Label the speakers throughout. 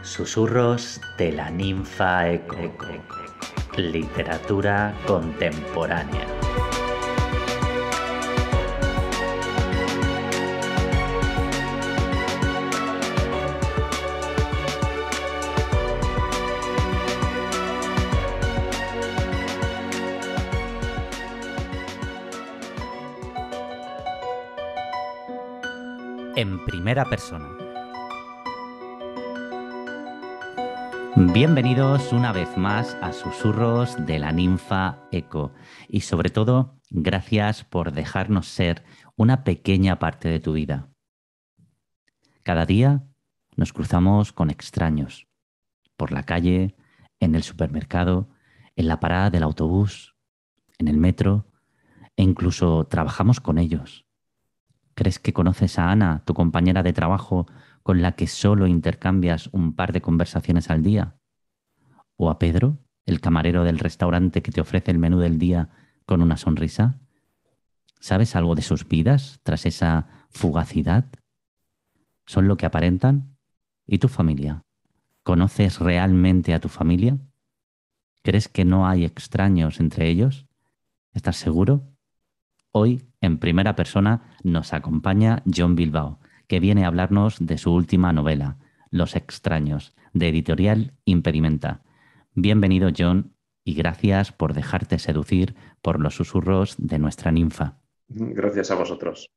Speaker 1: Susurros de la ninfa Eco. Literatura contemporánea. En primera persona. Bienvenidos una vez más a Susurros de la ninfa Eco y sobre todo, gracias por dejarnos ser una pequeña parte de tu vida. Cada día nos cruzamos con extraños, por la calle, en el supermercado, en la parada del autobús, en el metro e incluso trabajamos con ellos. ¿Crees que conoces a Ana, tu compañera de trabajo, con la que solo intercambias un par de conversaciones al día? ¿O a Pedro, el camarero del restaurante que te ofrece el menú del día con una sonrisa? ¿Sabes algo de sus vidas tras esa fugacidad? ¿Son lo que aparentan? ¿Y tu familia? ¿Conoces realmente a tu familia? ¿Crees que no hay extraños entre ellos? ¿Estás seguro? Hoy, en primera persona, nos acompaña Jon Bilbao, que viene a hablarnos de su última novela, Los extraños, de editorial Impedimenta. Bienvenido, Jon, y gracias por dejarte seducir por los susurros de nuestra ninfa.
Speaker 2: Gracias a vosotros.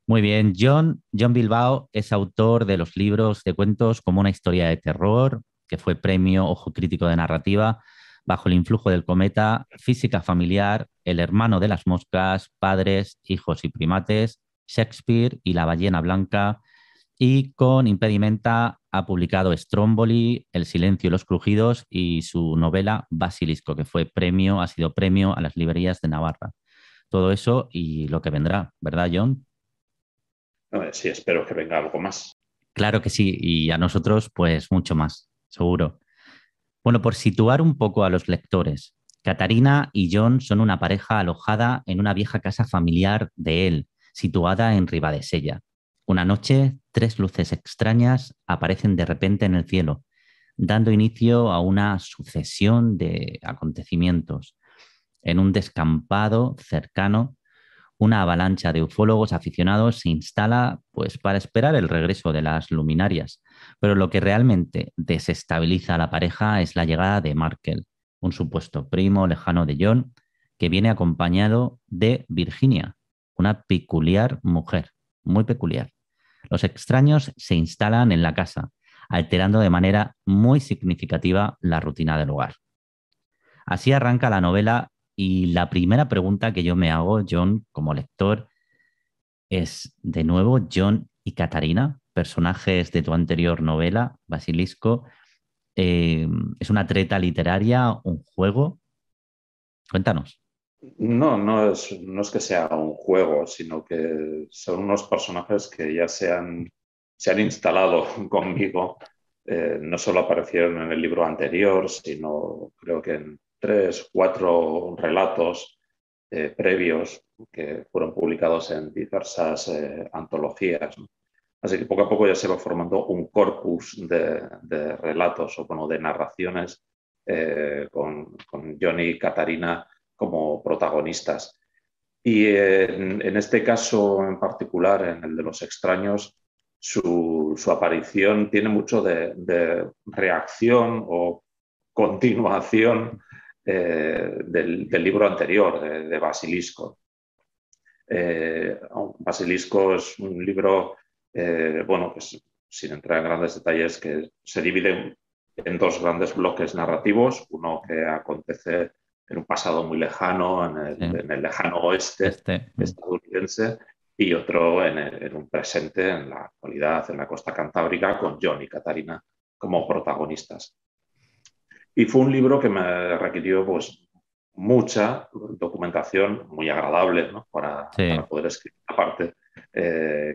Speaker 1: Muy bien, Jon Bilbao es autor de los libros de cuentos como Una historia de terror, que fue premio Ojo Crítico de Narrativa, Bajo el influjo del cometa, Física familiar, El hermano de las moscas, Padres, hijos y primates, Shakespeare y la ballena blanca, y con Impedimenta ha publicado Stromboli, El silencio y los crujidos y su novela Basilisco, que ha sido premio a las librerías de Navarra. Todo eso y lo que vendrá, ¿verdad, Jon?
Speaker 2: Sí, espero que venga algo más.
Speaker 1: Claro que sí, y a nosotros, pues mucho más, seguro. Bueno, por situar un poco a los lectores, Catarina y Jon son una pareja alojada en una vieja casa familiar de él, situada en Ribadesella. Una noche, tres luces extrañas aparecen de repente en el cielo, dando inicio a una sucesión de acontecimientos. En un descampado cercano, una avalancha de ufólogos aficionados se instala pues, para esperar el regreso de las luminarias. Pero lo que realmente desestabiliza a la pareja es la llegada de Markel, un supuesto primo lejano de Jon, que viene acompañado de Virginia, una peculiar mujer, muy peculiar. Los extraños se instalan en la casa, alterando de manera muy significativa la rutina del hogar. Así arranca la novela y la primera pregunta que yo me hago, Jon, como lector, es de nuevo Jon y Catarina, personajes de tu anterior novela, Basilisco. ¿Es una treta literaria, un juego? Cuéntanos.
Speaker 2: No es que sea un juego, sino que son unos personajes que ya se han instalado conmigo. No solo aparecieron en el libro anterior, sino creo que en 3, 4 relatos previos que fueron publicados en diversas antologías, ¿no? Así que poco a poco ya se va formando un corpus de relatos o bueno, de narraciones con Johnny y Catarina como protagonistas. Y en este caso en particular, en el de los extraños, su aparición tiene mucho de reacción o continuación del libro anterior, de Basilisco. Basilisco es un libro, bueno, pues sin entrar en grandes detalles, que se divide en dos grandes bloques narrativos, uno que acontece en un pasado muy lejano,
Speaker 1: Sí.
Speaker 2: en el lejano oeste estadounidense, y otro en un presente, en la actualidad, en la costa cantábrica, con Jon y Catarina como protagonistas. Y fue un libro que me requirió pues, mucha documentación, muy agradable, ¿no? Para
Speaker 1: Sí.
Speaker 2: poder escribir la parte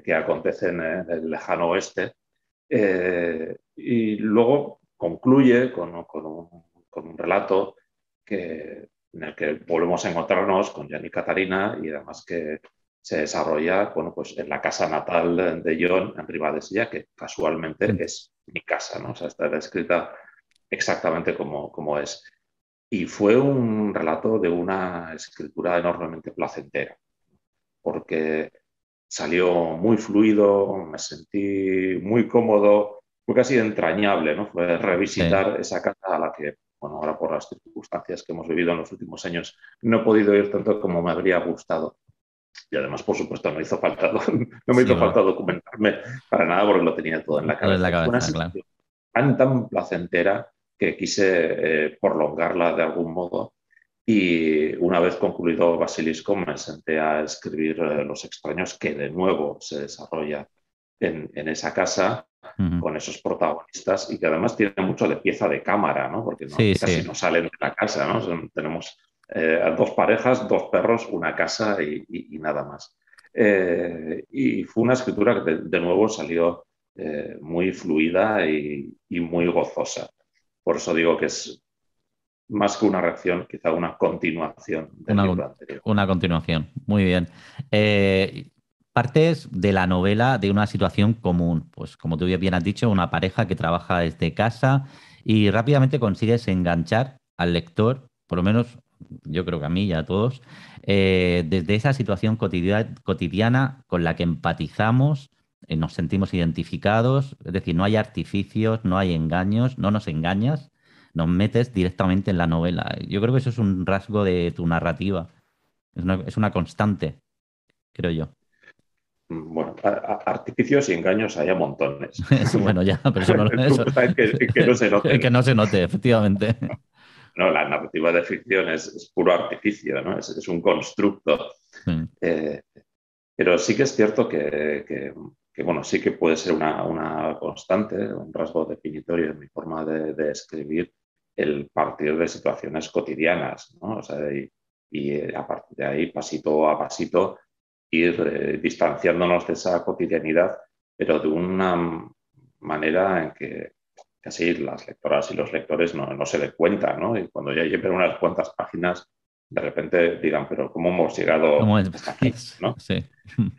Speaker 2: que acontece en el lejano oeste. Y luego concluye con un relato en el que volvemos a encontrarnos con Jan y Catarina y además que se desarrolla, bueno, pues en la casa natal de John en Ribadesella, que casualmente es mi casa, ¿no? O sea, está descrita exactamente como es. Y fue un relato de una escritura enormemente placentera, porque salió muy fluido, me sentí muy cómodo, fue casi entrañable, ¿no? Fue
Speaker 1: Sí.
Speaker 2: revisitar esa casa a la que, bueno, ahora por las circunstancias que hemos vivido en los últimos años, no he podido ir tanto como me habría gustado. Y además, por supuesto, no me
Speaker 1: Sí,
Speaker 2: hizo
Speaker 1: bueno,
Speaker 2: falta documentarme para nada porque lo tenía todo en la
Speaker 1: todo en la
Speaker 2: cabeza. Y fue una
Speaker 1: cabeza, claro.
Speaker 2: sensación tan placentera que quise prolongarla de algún modo. Y una vez concluido Basilisco, me senté a escribir Los extraños, que de nuevo se desarrolla en esa casa
Speaker 1: Ujú.
Speaker 2: con esos protagonistas y que además tiene mucho de pieza de cámara, ¿no? Porque
Speaker 1: Sí,
Speaker 2: casi
Speaker 1: sí.
Speaker 2: no salen de la casa, ¿no? Tenemos dos parejas, dos perros, una casa y nada más. Y fue una escritura que de nuevo salió muy fluida y muy gozosa. Por eso digo que es más que una reacción, quizá una continuación del
Speaker 1: Una,
Speaker 2: libro anterior.
Speaker 1: una continuación. Muy bien. Eh, Partes de la novela de una situación común. Pues como tú bien has dicho, una pareja que trabaja desde casa y rápidamente consigues enganchar al lector, por lo menos yo creo que a mí y a todos, desde esa situación cotidiana con la que empatizamos, nos sentimos identificados. Es decir, no hay artificios, no hay engaños, no nos engañas, nos metes directamente en la novela. Yo creo que eso es un rasgo de tu narrativa. Es una constante, creo yo.
Speaker 2: Bueno, artificios y engaños hay a montones.
Speaker 1: Bueno,
Speaker 2: Bueno,
Speaker 1: ya, pero eso no,
Speaker 2: el truco está en que no se
Speaker 1: que
Speaker 2: noten.
Speaker 1: no se note, efectivamente.
Speaker 2: No, la narrativa de ficción es puro artificio, ¿no? Es un constructo.
Speaker 1: Sí.
Speaker 2: Eh, pero sí que es cierto que, bueno, sí que puede ser una constante, un rasgo definitorio en mi forma de escribir, el partir de situaciones cotidianas, ¿no? O sea, y a partir de ahí, pasito a pasito, ir distanciándonos de esa cotidianidad, pero de una manera en que casi las lectoras y los lectores no se den cuenta, ¿no? Y cuando ya lleven unas cuantas páginas, de repente digan, pero ¿cómo hemos llegado
Speaker 1: ¿Cómo es?
Speaker 2: hasta aquí? ¿No?
Speaker 1: Sí.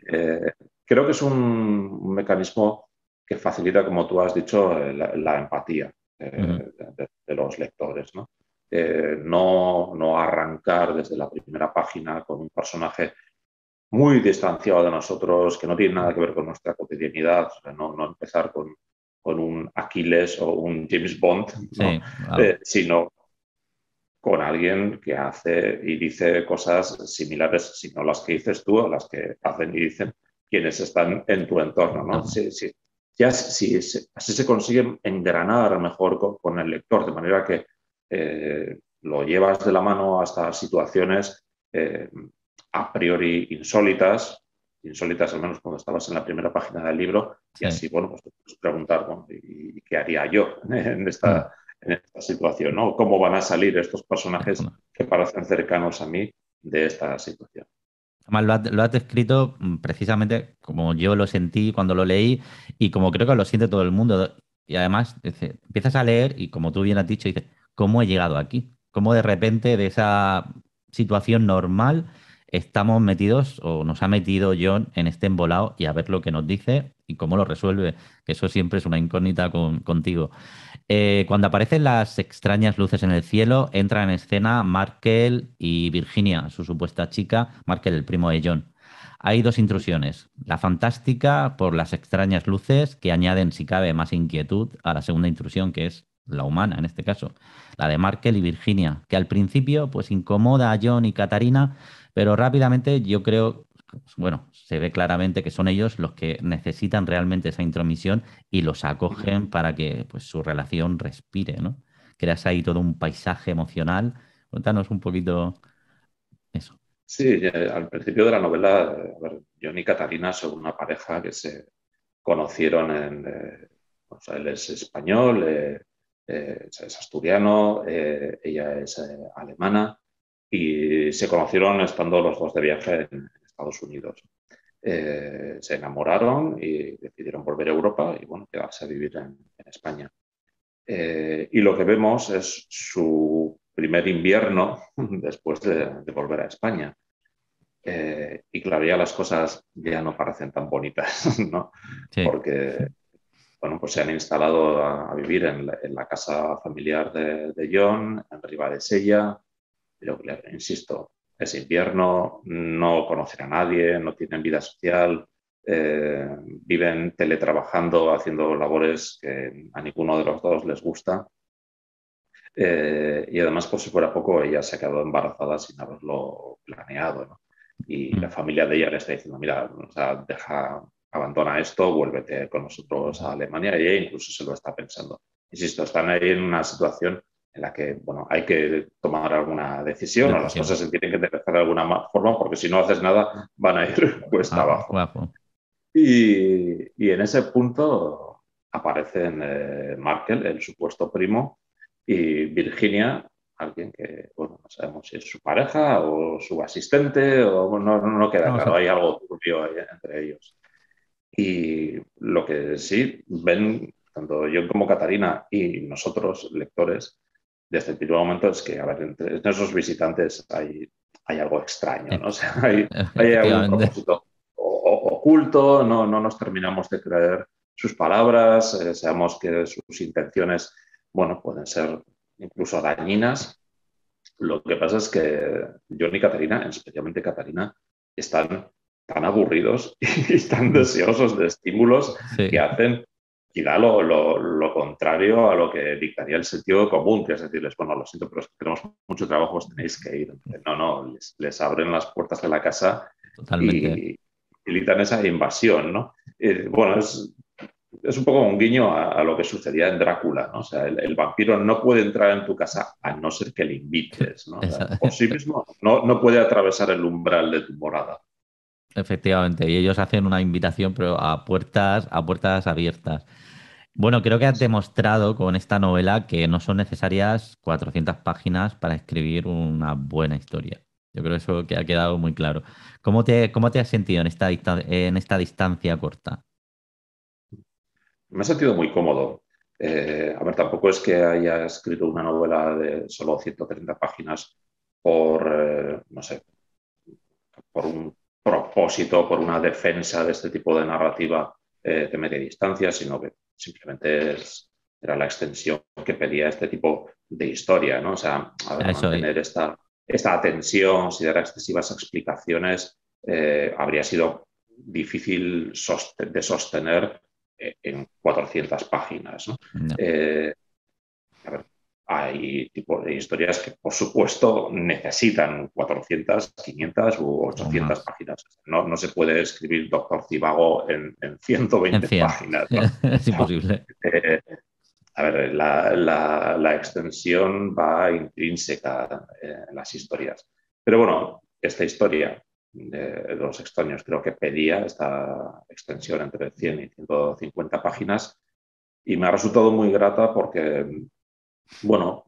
Speaker 2: Eh, Creo que es un mecanismo que facilita, como tú has dicho, la empatía
Speaker 1: Ujú.
Speaker 2: de los lectores, ¿no? No arrancar desde la primera página con un personaje muy distanciado de nosotros, que no tiene nada que ver con nuestra cotidianidad, o sea, no empezar con un Aquiles o un James Bond, ¿no?
Speaker 1: Sí, claro.
Speaker 2: Sino con alguien que hace y dice cosas similares, si no las que dices tú, a las que hacen y dicen quienes están en tu entorno, ¿no?
Speaker 1: Entonces,
Speaker 2: Así se consigue engranar mejor con el lector, de manera que lo llevas de la mano hasta situaciones a priori insólitas al menos cuando estabas en la primera página del libro, y
Speaker 1: sí.
Speaker 2: así, bueno, pues te puedes preguntar, bueno, ¿y qué haría yo
Speaker 1: Mm.
Speaker 2: en esta situación, ¿no? ¿Cómo van a salir estos personajes
Speaker 1: Bueno,
Speaker 2: que parecen cercanos a mí de esta situación?
Speaker 1: además, lo has descrito precisamente como yo lo sentí cuando lo leí y como creo que lo siente todo el mundo. Y además, empiezas a leer y como tú bien has dicho, dices, ¿cómo he llegado aquí? ¿Cómo de repente de esa situación normal estamos metidos o nos ha metido John en este embolado y a ver lo que nos dice y cómo lo resuelve? Que eso siempre es una incógnita contigo. Cuando aparecen las extrañas luces en el cielo, entran en escena Markel y Virginia, su supuesta chica, Markel, el primo de John. Hay dos intrusiones. La fantástica por las extrañas luces que añaden, si cabe, más inquietud a la segunda intrusión, que es la humana en este caso. La de Markel y Virginia, que al principio pues incomoda a John y Katarina, pero rápidamente yo creo, bueno, se ve claramente que son ellos los que necesitan realmente esa intromisión y los acogen para que pues, su relación respire, ¿no? Creas ahí todo un paisaje emocional. Cuéntanos un poquito eso.
Speaker 2: Sí, al principio de la novela, a ver, John y Catalina son una pareja que se conocieron o sea, él es español, es asturiano, ella es alemana y se conocieron estando los dos de viaje en Estados Unidos. Se enamoraron y decidieron volver a Europa y bueno, quedarse a vivir en España. Y lo que vemos es su primer invierno después de volver a España. Y claro, ya las cosas ya no parecen tan bonitas, ¿no?
Speaker 1: Sí.
Speaker 2: Porque, bueno, pues se han instalado a vivir en la casa familiar de John, en Ribadesella, pero claro, insisto, es invierno, no conocen a nadie, no tienen vida social, viven teletrabajando, haciendo labores que a ninguno de los dos les gusta. Y además, por si fuera poco, ella se ha quedado embarazada sin haberlo planeado, ¿no? Y la
Speaker 1: Mm.
Speaker 2: familia de ella le está diciendo, mira, o sea, abandona esto, vuélvete con nosotros a Alemania, y ella incluso se lo está pensando. Insisto, están ahí en una situación en la que, bueno, hay que tomar alguna decisión o las
Speaker 1: Decisión.
Speaker 2: cosas se tienen que empezar de alguna forma, porque si no haces nada, van a ir cuesta
Speaker 1: Ah,
Speaker 2: abajo.
Speaker 1: guapo.
Speaker 2: Y en ese punto aparecen Markel, el supuesto primo, y Virginia, alguien que, bueno, no sabemos si es su pareja o su asistente, o no queda
Speaker 1: No sé.
Speaker 2: claro, hay algo turbio ahí entre ellos. Y lo que sí ven, tanto yo como Catarina y nosotros, lectores, desde el primer momento es que, a ver, entre esos visitantes hay algo extraño, ¿no? O sea, hay algún
Speaker 1: Efectivamente.
Speaker 2: propósito oculto, no nos terminamos de creer sus palabras, sabemos que sus intenciones, bueno, pueden ser incluso dañinas. Lo que pasa es que John y Catarina, especialmente Catarina, están tan aburridos y tan deseosos de estímulos que
Speaker 1: Sí.
Speaker 2: hacen quizá lo contrario a lo que dictaría el sentido común, que es decirles, bueno, lo siento, pero es que tenemos mucho trabajo, os tenéis que ir. No, les abren las puertas de la casa
Speaker 1: Totalmente.
Speaker 2: y facilitan esa invasión, ¿no? Bueno, es un poco un guiño a lo que sucedía en Drácula, ¿no? O sea, el vampiro no puede entrar en tu casa a no ser que le invites, ¿no? O sea,
Speaker 1: Esa-
Speaker 2: por sí mismo no puede atravesar el umbral de tu morada.
Speaker 1: Efectivamente. Y ellos hacen una invitación, pero a puertas abiertas. Bueno, creo que has demostrado con esta novela que no son necesarias 400 páginas para escribir una buena historia. Yo creo eso que ha quedado muy claro. Cómo te has sentido en en esta distancia corta?
Speaker 2: Me he sentido muy cómodo. A ver, tampoco es que haya escrito una novela de solo 130 páginas no sé, por un propósito, por una defensa de este tipo de narrativa de media distancia, sino que simplemente era la extensión que pedía este tipo de historia, ¿no? O sea, a ver,
Speaker 1: Eso,
Speaker 2: mantener esta tensión, si dar excesivas explicaciones, habría sido difícil de sostener en 400 páginas, ¿no?
Speaker 1: no,
Speaker 2: Eh, a ver, hay tipo de historias que, por supuesto, necesitan 400, 500 u
Speaker 1: o
Speaker 2: 800
Speaker 1: más.
Speaker 2: páginas. No se puede escribir Doctor Civago en
Speaker 1: En
Speaker 2: 120
Speaker 1: 100.
Speaker 2: páginas, ¿no?
Speaker 1: Es imposible.
Speaker 2: Eh, a ver, la extensión va intrínseca en las historias. Pero bueno, esta historia de los extraños creo que pedía esta extensión entre 100 y 150 páginas y me ha resultado muy grata porque bueno,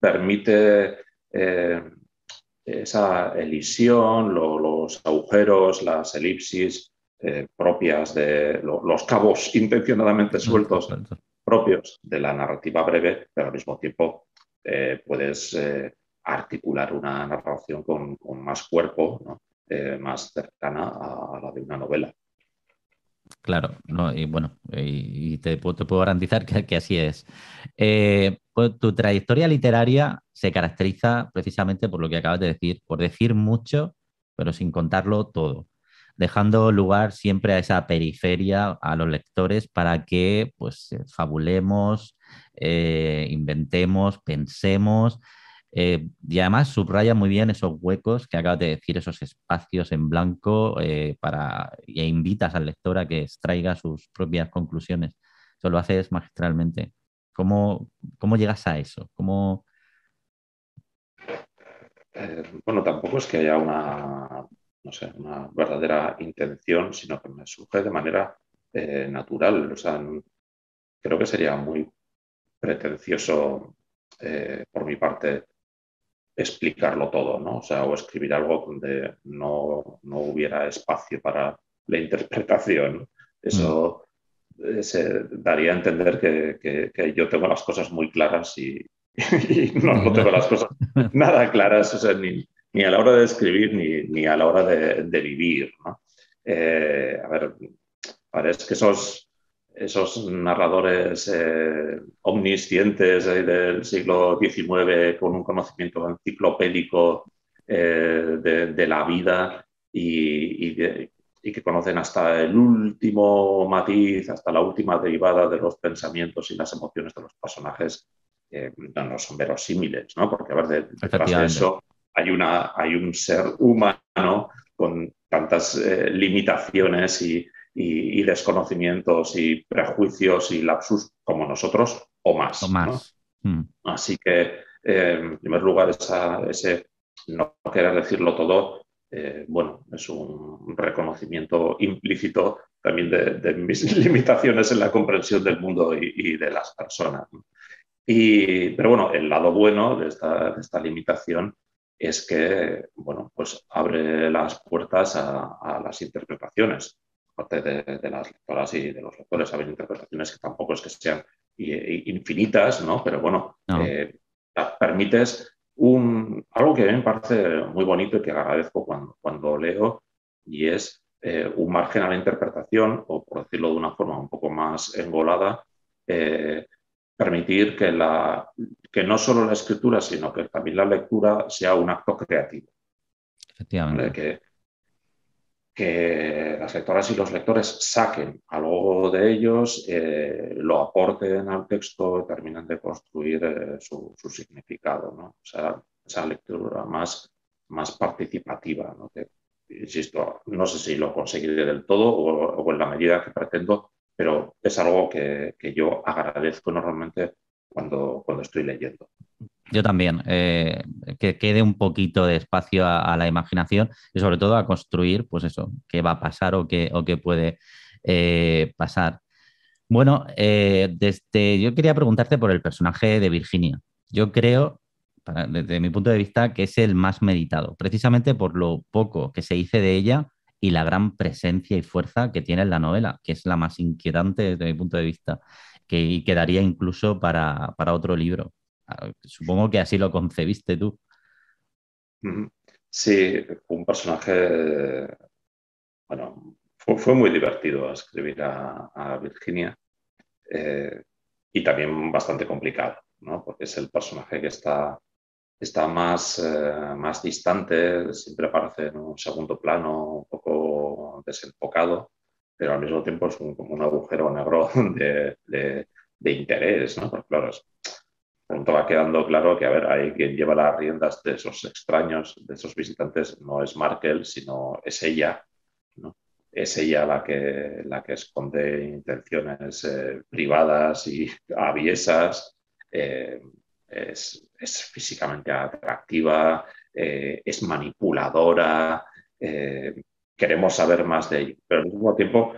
Speaker 2: permite eh, esa elisión, los agujeros, las elipsis propias de los cabos intencionadamente sueltos propios de la narrativa breve, pero al mismo tiempo puedes articular una narración con más cuerpo, ¿no? Más cercana a la de una novela.
Speaker 1: Claro, no, y bueno, y te puedo garantizar que así es. Pues tu trayectoria literaria se caracteriza precisamente por lo que acabas de decir, por decir mucho, pero sin contarlo todo, dejando lugar siempre a esa periferia a los lectores para que pues fabulemos, inventemos, pensemos. Y además subraya muy bien esos huecos que acabas de decir, esos espacios en blanco e invitas al lector a que extraiga sus propias conclusiones. Eso lo haces magistralmente. ¿Cómo llegas a eso?
Speaker 2: Bueno, tampoco es que haya no sé, una verdadera intención, sino que me surge de manera natural. O sea, creo que sería muy pretencioso por mi parte explicarlo todo, ¿no? O sea, o escribir algo donde no hubiera espacio para la interpretación, ¿no?
Speaker 1: Mm,
Speaker 2: Eso se daría a entender que yo tengo las cosas muy claras y, y no tengo las cosas nada claras, o sea, ni a la hora de escribir ni a la hora de vivir, ¿no? A ver, parece que esos narradores omniscientes del siglo XIX con un conocimiento enciclopédico de la vida y que conocen hasta el último matiz, hasta la última derivada de los pensamientos y las emociones de los personajes, no son verosímiles, ¿no? Porque, a ver, detrás de
Speaker 1: Efectivamente.
Speaker 2: eso hay un ser humano con tantas limitaciones y desconocimientos y prejuicios y lapsus como nosotros o
Speaker 1: O
Speaker 2: más, ¿no?
Speaker 1: más. Mm.
Speaker 2: Así que, en primer lugar, ese no querer decirlo todo, bueno, es un reconocimiento implícito también de mis limitaciones en la comprensión del mundo y de las personas, ¿no? Pero bueno, el lado bueno de esta limitación es que, bueno, pues abre las puertas a las interpretaciones, aparte de las lectoras y de los lectores, abren interpretaciones que tampoco es que sean infinitas, ¿no? Pero bueno,
Speaker 1: No.
Speaker 2: permites algo que a mí me parece muy bonito y que agradezco cuando leo, y es un margen a la interpretación, o por decirlo de una forma un poco más engolada, permitir que no solo la escritura, sino que también la lectura sea un acto creativo, ¿vale?
Speaker 1: Efectivamente.
Speaker 2: Que las lectoras y los lectores saquen algo de ellos, lo aporten al texto y terminen de construir su significado, ¿no? O sea, esa lectura más participativa, ¿no? Que, insisto, no sé si lo conseguiré del todo o en la medida que pretendo, pero es algo que yo agradezco enormemente cuando estoy leyendo.
Speaker 1: Yo también, que quede un poquito de espacio a la imaginación y sobre todo a construir, pues eso, qué va a pasar o qué puede pasar. Bueno, yo quería preguntarte por el personaje de Virginia. Yo creo, desde mi punto de vista, que es el más meditado, precisamente por lo poco que se dice de ella y la gran presencia y fuerza que tiene en la novela, que es la más inquietante desde mi punto de vista, y quedaría incluso para otro libro. Supongo que así lo concebiste tú.
Speaker 2: Sí, fue un personaje, bueno, fue muy divertido escribir a Virginia, eh, y también bastante complicado, ¿no? Porque es el personaje que está más distante, siempre aparece en un segundo plano, un poco desenfocado, pero al mismo tiempo es como un agujero negro de interés, ¿no? Porque claro, pronto va quedando claro que, a ver, ahí quien lleva las riendas de esos extraños, de esos visitantes, no es Markel, sino es ella, ¿no? Es ella la que esconde intenciones privadas y aviesas, eh, es físicamente atractiva, es manipuladora, queremos saber más de ella, pero al mismo tiempo,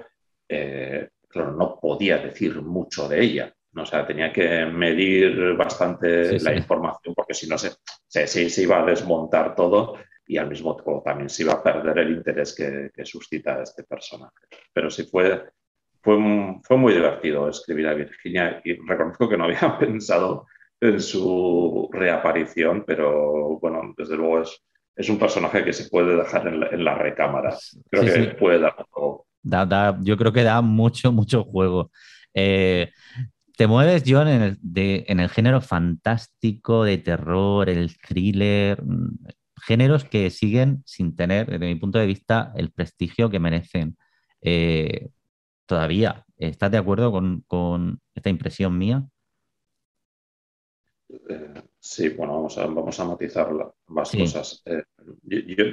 Speaker 2: claro, no podía decir mucho de ella, ¿no? O sea, tenía que medir
Speaker 1: Sí,
Speaker 2: bastante
Speaker 1: sí.
Speaker 2: la información porque si no se iba a desmontar todo y al mismo tiempo también se iba a perder el interés que suscita este personaje. Pero sí fue muy divertido escribir a Virginia y reconozco que no había pensado en su reaparición, pero bueno, desde luego es un personaje que se puede dejar en la recámara. Creo
Speaker 1: Sí,
Speaker 2: que
Speaker 1: sí.
Speaker 2: puede dar algo.
Speaker 1: Yo creo que da mucho, mucho juego. Eh, Te mueves, John, en el género fantástico, de terror, el thriller, géneros que siguen sin tener, desde mi punto de vista, el prestigio que merecen eh, todavía. ¿Estás de acuerdo con esta impresión mía?
Speaker 2: Sí, bueno, vamos a matizar ambas
Speaker 1: Sí,
Speaker 2: cosas. Yo,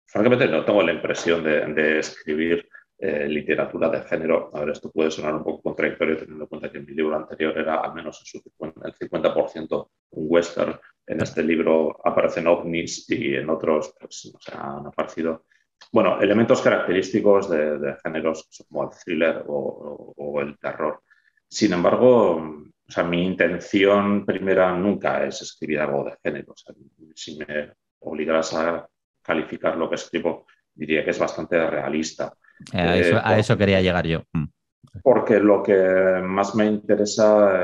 Speaker 2: francamente, no tengo la impresión de escribir literatura de género. A ver, esto puede sonar un poco contradictorio teniendo en cuenta que mi libro anterior era al menos el 50% un western. En este libro aparecen ovnis y en otros, pues, o sea, han aparecido, bueno, elementos característicos de géneros como el thriller o el terror. Sin embargo, o sea, mi intención primera nunca es escribir algo de género. O sea, si me obligaras a calificar lo que escribo, diría que es bastante realista.
Speaker 1: a eso quería llegar yo.
Speaker 2: Porque lo que más me interesa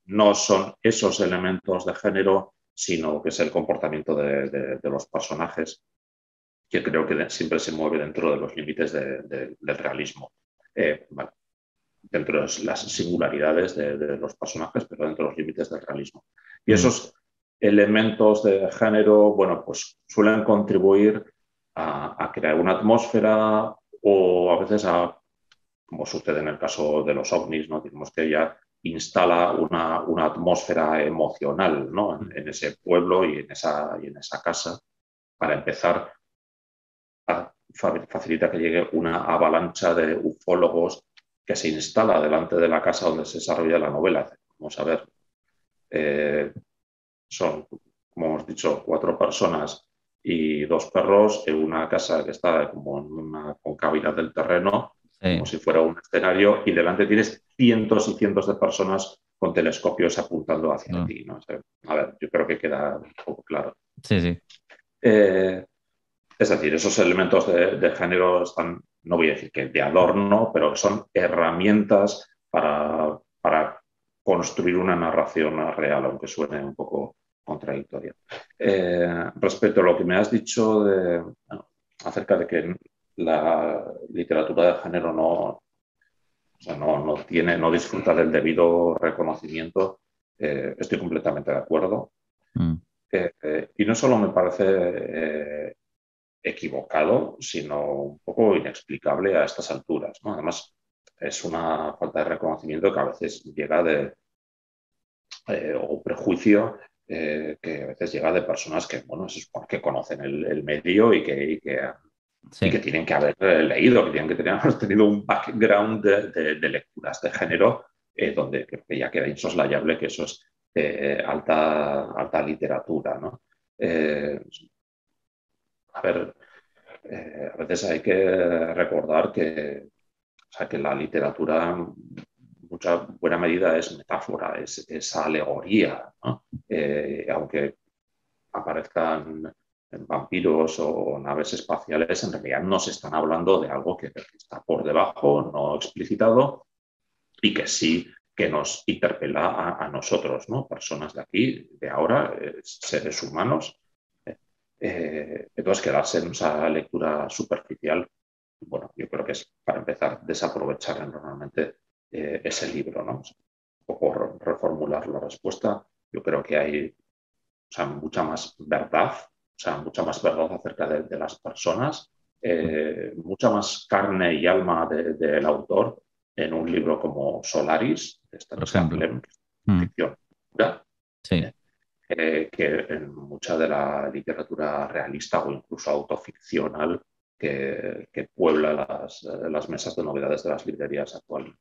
Speaker 2: no son esos elementos de género, sino que es el comportamiento de los personajes, que creo que siempre se mueve dentro de los límites del realismo. Bueno, dentro de las singularidades de los personajes, pero dentro de los límites del realismo. Y esos elementos de género, bueno, pues suelen contribuir a crear una atmósfera o a veces como sucede en el caso de los ovnis, ¿no? Digamos que ella instala una atmósfera emocional, ¿no? en ese pueblo y en esa casa, para empezar facilita que llegue una avalancha de ufólogos que se instala delante de la casa donde se desarrolla la novela. Vamos a ver, son, como hemos dicho, 4 personas y 2 perros en una casa que está como en una concavidad del terreno, como si fuera un escenario, y delante tienes cientos y cientos de personas con telescopios apuntando hacia ti, ¿no? O sea, a ver, yo creo que queda un poco claro.
Speaker 1: Sí, sí.
Speaker 2: Es decir, esos elementos de género están, no voy a decir que de adorno, pero son herramientas para construir una narración real, aunque suene un poco contradictoria. Respecto a lo que me has dicho acerca de que la literatura de género no disfruta del debido reconocimiento, estoy completamente de acuerdo. Y no solo me parece equivocado, sino un poco inexplicable a estas alturas, ¿no? Además, es una falta de reconocimiento que a veces llega o prejuicio que a veces llega de personas que, bueno, se supone que conocen el medio y que tienen que haber leído, que tienen que haber tenido un background de lecturas de género, donde ya queda insoslayable que eso es alta literatura, ¿no? A ver, a veces hay que recordar que la literatura en mucha buena medida es metáfora, es alegoría, ¿no? Aunque aparezcan vampiros o naves espaciales, en realidad nos están hablando de algo que está por debajo, no explicitado, y que sí que nos interpela a nosotros, ¿no? Personas de aquí, de ahora, seres humanos. Entonces, quedarse en esa lectura superficial, bueno, yo creo que es, para empezar, desaprovechar normalmente ese libro, ¿no? Un poco reformular la respuesta. Yo creo que hay mucha más verdad, mucha más verdad acerca de las personas, mucha más carne y alma del autor en un libro como Solaris, de Stanislav Lem, ficción pura,
Speaker 1: sí.
Speaker 2: Que en mucha de la literatura realista o incluso autoficcional que puebla las mesas de novedades de las librerías actuales.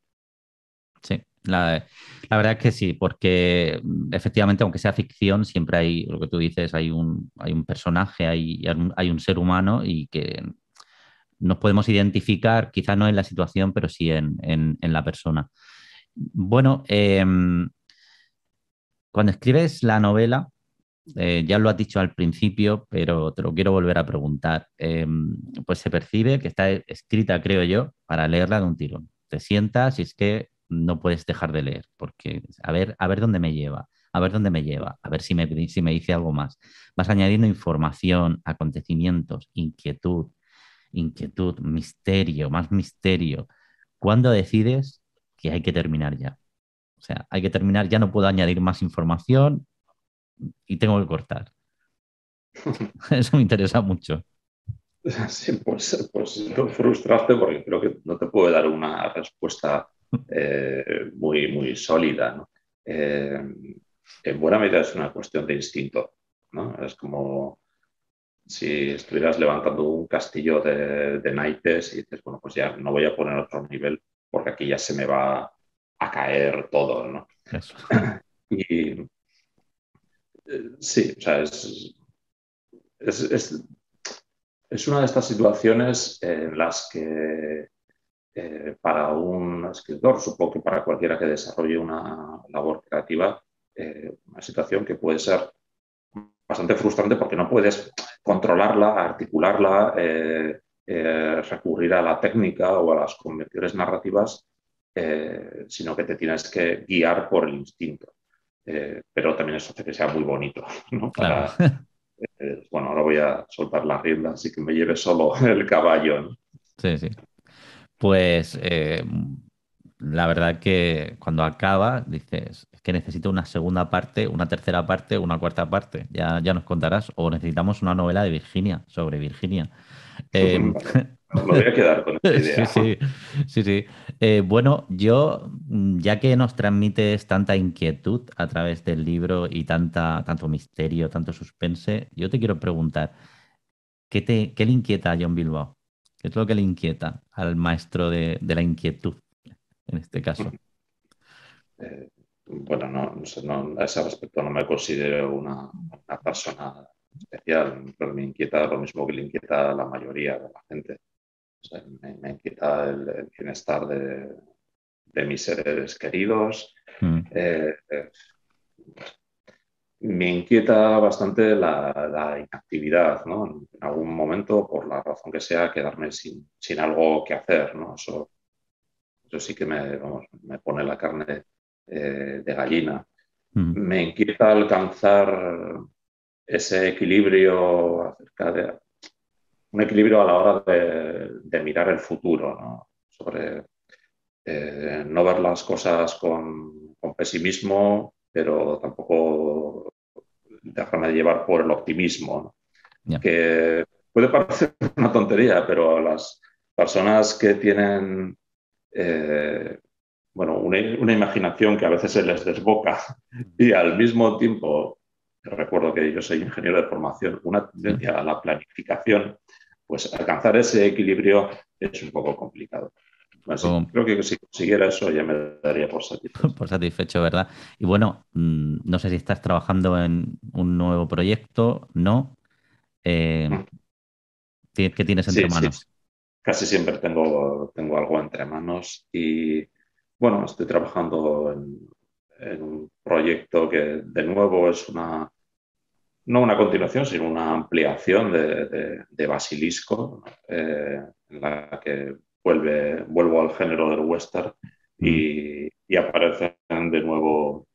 Speaker 1: Sí, la verdad es que sí, porque efectivamente, aunque sea ficción, siempre hay, lo que tú dices, hay un personaje, hay un ser humano y que nos podemos identificar, quizá no en la situación, pero sí en la persona. Bueno, cuando escribes la novela, ya lo has dicho al principio, pero te lo quiero volver a preguntar. Pues se percibe que está escrita, creo yo, para leerla de un tirón. Te sientas y es que no puedes dejar de leer, porque a ver dónde me lleva, a ver dónde me lleva, a ver si me dice algo más. Vas añadiendo información, acontecimientos, inquietud, misterio, más misterio. ¿Cuándo decides que hay que terminar ya? O sea, hay que terminar, ya no puedo añadir más información y tengo que cortar. Eso me interesa mucho.
Speaker 2: Sí, pues no frustraste porque creo que no te puedo dar una respuesta muy sólida, ¿no? En buena medida es una cuestión de instinto, ¿no? Es como si estuvieras levantando un castillo de naipes y dices, bueno, pues ya no voy a poner otro nivel porque aquí ya se me va a caer todo, ¿no?
Speaker 1: Eso.
Speaker 2: Y sí, o sea, es una de estas situaciones en las que para un escritor, supongo que para cualquiera que desarrolle una labor creativa, una situación que puede ser bastante frustrante porque no puedes controlarla, articularla, recurrir a la técnica o a las convenciones narrativas, sino que te tienes que guiar por el instinto. pero también eso hace que sea muy bonito, ¿no?
Speaker 1: Claro.
Speaker 2: Bueno, ahora voy a soltar la rienda, así que me lleve solo el caballo, ¿no?
Speaker 1: Sí, sí. Pues la verdad que cuando acaba dices, es que necesito una segunda parte, una tercera parte, una cuarta parte. Ya nos contarás. O necesitamos una novela de Virginia, sobre Virginia. Eh,
Speaker 2: Vale, me voy a quedar con esta
Speaker 1: sí,
Speaker 2: idea.
Speaker 1: sí, sí, sí. Bueno, yo, ya que nos transmites tanta inquietud a través del libro y tanto misterio, tanto suspense, yo te quiero preguntar, ¿qué le inquieta a John Bilbao? ¿Qué es lo que le inquieta al maestro de la inquietud, en este caso?
Speaker 2: Bueno, no sé, a ese respecto no me considero una persona especial, pero me inquieta lo mismo que le inquieta a la mayoría de la gente. O sea, me inquieta el bienestar de mis seres queridos.
Speaker 1: Mm,
Speaker 2: Eh, eh, Me inquieta bastante la inactividad, ¿no? En algún momento, por la razón que sea, quedarme sin algo que hacer, ¿no? Eso sí que me pone la carne de gallina.
Speaker 1: mm,
Speaker 2: Me inquieta alcanzar ese equilibrio acerca de un equilibrio a la hora de mirar el futuro, ¿no? Sobre no ver las cosas con pesimismo, pero tampoco dejarme llevar por el optimismo, ¿no?
Speaker 1: ya.
Speaker 2: Que puede parecer una tontería, pero las personas que tienen eh, bueno, una imaginación que a veces se les desboca y al mismo tiempo, recuerdo que yo soy ingeniero de formación, una
Speaker 1: Sí.
Speaker 2: tendencia a la planificación, pues alcanzar ese equilibrio es un poco complicado. Bueno, sí,
Speaker 1: Como
Speaker 2: creo que si consiguiera eso ya me daría por satisfecho.
Speaker 1: por satisfecho, ¿verdad? Y bueno, no sé si estás trabajando en un nuevo proyecto, ¿no? Eh, ¿Qué tienes entre
Speaker 2: Sí, sí,
Speaker 1: manos?
Speaker 2: casi siempre tengo algo entre manos y bueno, estoy trabajando en un proyecto que de nuevo es no una continuación, sino una ampliación de Basilisco, ¿no? En la que vuelvo al género del western
Speaker 1: Mm.
Speaker 2: y aparecen de nuevo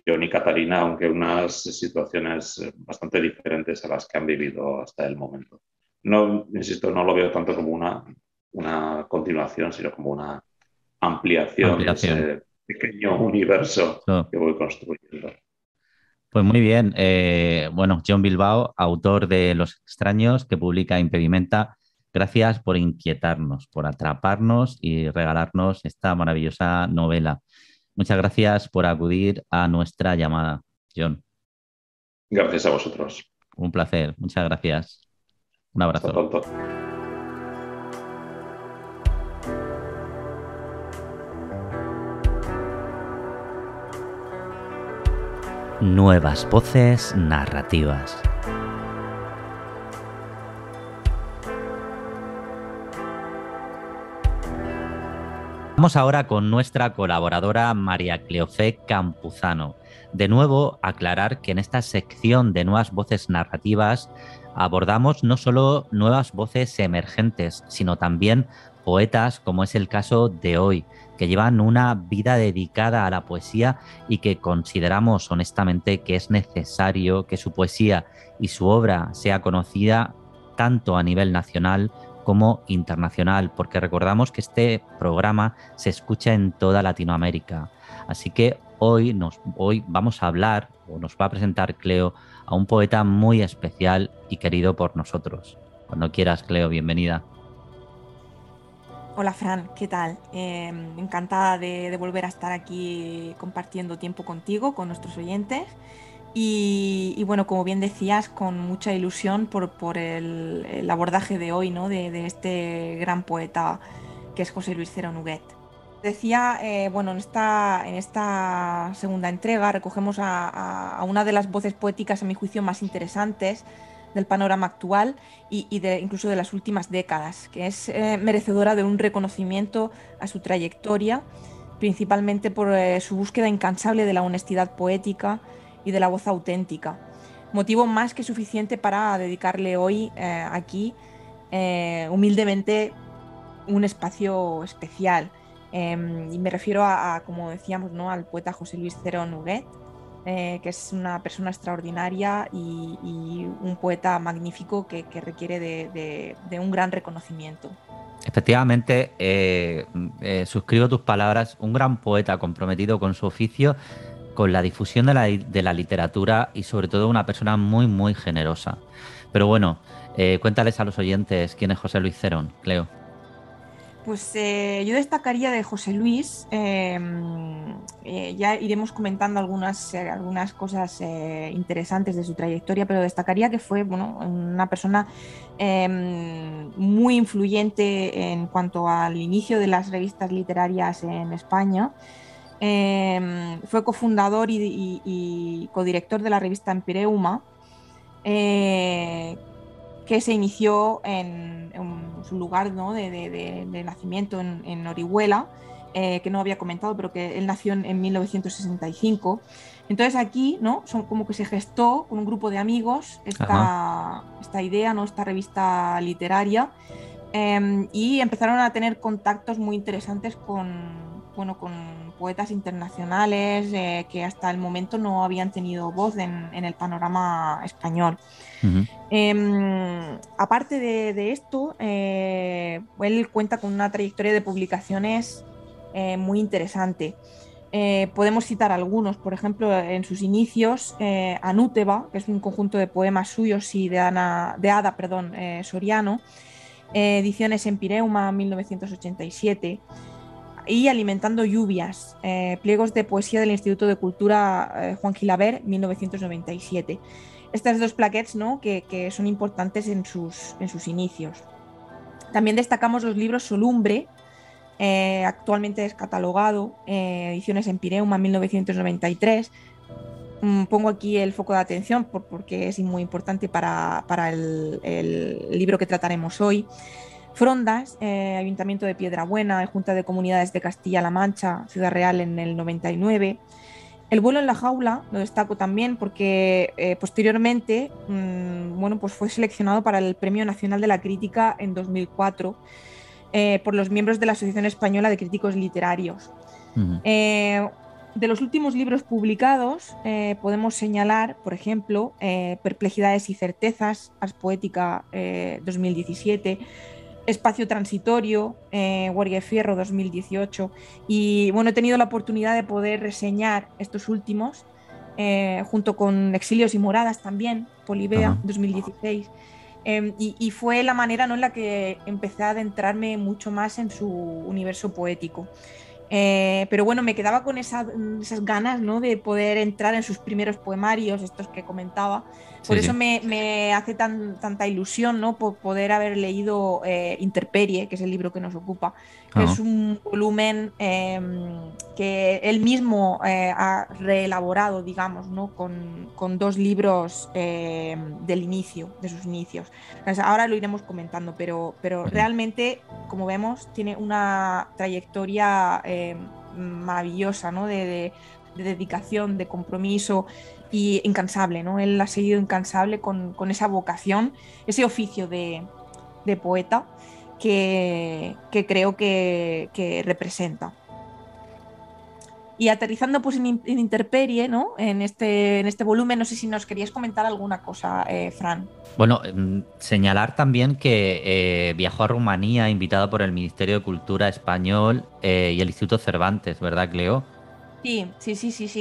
Speaker 2: John y Catarina, aunque unas situaciones bastante diferentes a las que han vivido hasta el momento. No, insisto, no lo veo tanto como una continuación, sino como una ampliación de
Speaker 1: Ampliación.
Speaker 2: ese pequeño universo
Speaker 1: So,
Speaker 2: que voy construyendo.
Speaker 1: pues muy bien. Bueno, John Bilbao, autor de Los extraños, que publica Impedimenta, gracias por inquietarnos, por atraparnos y regalarnos esta maravillosa novela. Muchas gracias por acudir a nuestra llamada, John.
Speaker 2: Gracias a vosotros.
Speaker 1: Un placer. Muchas gracias. Un
Speaker 2: Hasta
Speaker 1: abrazo.
Speaker 2: pronto.
Speaker 1: Nuevas voces narrativas. Vamos ahora con nuestra colaboradora María Cleofé Campuzano. De nuevo, aclarar que en esta sección de nuevas voces narrativas abordamos no solo nuevas voces emergentes, sino también poetas, como es el caso de hoy, que llevan una vida dedicada a la poesía y que consideramos honestamente que es necesario que su poesía y su obra sea conocida tanto a nivel nacional como internacional, porque recordamos que este programa se escucha en toda Latinoamérica. Así que hoy vamos a hablar, o nos va a presentar Cleo, a un poeta muy especial y querido por nosotros. Cuando quieras, Cleo, bienvenida.
Speaker 3: Hola Fran, ¿qué tal? Encantada de volver a estar aquí compartiendo tiempo contigo, con nuestros oyentes. Y bueno, como bien decías, con mucha ilusión por el abordaje de hoy, ¿no? De este gran poeta que es José Luis Cero Nuguet. Decía, bueno, en esta segunda entrega recogemos a una de las voces poéticas, a mi juicio, más interesantes del panorama actual incluso de las últimas décadas, que es merecedora de un reconocimiento a su trayectoria, principalmente por su búsqueda incansable de la honestidad poética y de la voz auténtica. Motivo más que suficiente para dedicarle hoy aquí humildemente un espacio especial. Y me refiero como decíamos, ¿no? Al poeta José Luis Cero Nuguet, que es una persona extraordinaria y un poeta magnífico que requiere de un gran reconocimiento.
Speaker 1: Efectivamente, suscribo tus palabras, un gran poeta comprometido con su oficio, con la difusión de la literatura y sobre todo una persona muy, muy generosa. Pero bueno, cuéntales a los oyentes quién es José Luis Cerón, Cleo.
Speaker 3: Pues yo destacaría de José Luis, ya iremos comentando algunas cosas interesantes de su trayectoria, pero destacaría que fue bueno, una persona muy influyente en cuanto al inicio de las revistas literarias en España. Fue cofundador y codirector de la revista Empireuma, eh, que se inició en su lugar, ¿no?, de nacimiento en Orihuela, que no había comentado, pero que él nació en 1965. Entonces aquí, ¿no?, son como que se gestó con un grupo de amigos esta idea, ¿no?, esta revista literaria, y empezaron a tener contactos muy interesantes con poetas internacionales que hasta el momento no habían tenido voz en el panorama español.
Speaker 1: Uh-huh.
Speaker 3: Aparte de esto, él cuenta con una trayectoria de publicaciones muy interesante. Podemos citar algunos, por ejemplo, en sus inicios, Anúteba, que es un conjunto de poemas suyos y de Ada Soriano, ediciones Empireuma, 1987, y Alimentando lluvias, pliegos de poesía del Instituto de Cultura Juan Gilabert, 1997. Estas dos plaquettes, ¿no?, que son importantes en sus inicios. También destacamos los libros Solumbre, actualmente descatalogado, ediciones Empireuma, 1993. Pongo aquí el foco de atención porque es muy importante para el libro que trataremos hoy. Frondas, Ayuntamiento de Piedrabuena, Junta de Comunidades de Castilla-La Mancha, Ciudad Real, en el 99. El vuelo en la jaula lo destaco también porque posteriormente pues fue seleccionado para el Premio Nacional de la Crítica en 2004 por los miembros de la Asociación Española de Críticos Literarios.
Speaker 1: Uh-huh.
Speaker 3: De los últimos libros publicados podemos señalar, por ejemplo, Perplejidades y Certezas, Ars Poética, 2017, Espacio Transitorio, Guardia de Fierro, 2018, y bueno, he tenido la oportunidad de poder reseñar estos últimos junto con Exilios y Moradas también, Polibea,
Speaker 1: Uh-huh.
Speaker 3: 2016, y fue la manera, ¿no?, en la que empecé a adentrarme mucho más en su universo poético. Pero bueno, me quedaba con esas ganas, ¿no?, de poder entrar en sus primeros poemarios, estos que comentaba. Por eso me hace tanta ilusión, ¿no?, por poder haber leído Interperie, que es el libro que nos ocupa, que es un volumen que él mismo ha reelaborado, digamos, ¿no?, con dos libros del inicio, de sus inicios. Entonces, ahora lo iremos comentando, pero realmente, como vemos, tiene una trayectoria maravillosa, ¿no?, de dedicación, de compromiso y incansable, ¿no? Él ha seguido incansable con esa vocación, ese oficio de poeta que creo que representa. Y aterrizando pues en Interperie, ¿no?, en este volumen, no sé si nos querías comentar alguna cosa, Fran.
Speaker 1: Bueno, señalar también que viajó a Rumanía invitado por el Ministerio de Cultura español y el Instituto Cervantes, ¿verdad, Cleo?
Speaker 3: Sí,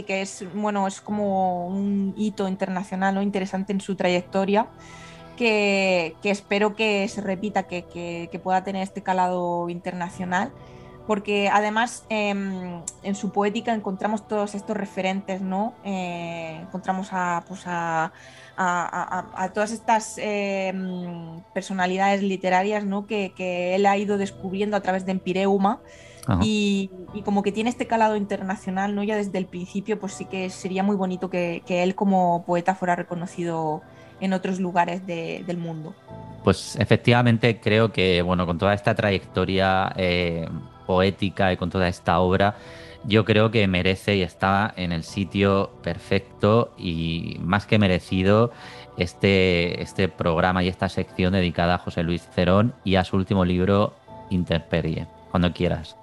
Speaker 3: que es, bueno, es como un hito internacional, ¿no?, interesante en su trayectoria, que espero que se repita, que pueda tener este calado internacional, porque además en su poética encontramos todos estos referentes, ¿no? Encontramos a todas estas personalidades literarias, ¿no?, que él ha ido descubriendo a través de Empireuma. Y como que tiene este calado internacional, ¿no?, ya desde el principio, pues sí que sería muy bonito que él como poeta fuera reconocido en otros lugares del mundo.
Speaker 1: Pues efectivamente creo que, bueno, con toda esta trayectoria poética y con toda esta obra, yo creo que merece y está en el sitio perfecto y más que merecido este programa y esta sección dedicada a José Luis Cerón y a su último libro, Interperie. Cuando quieras.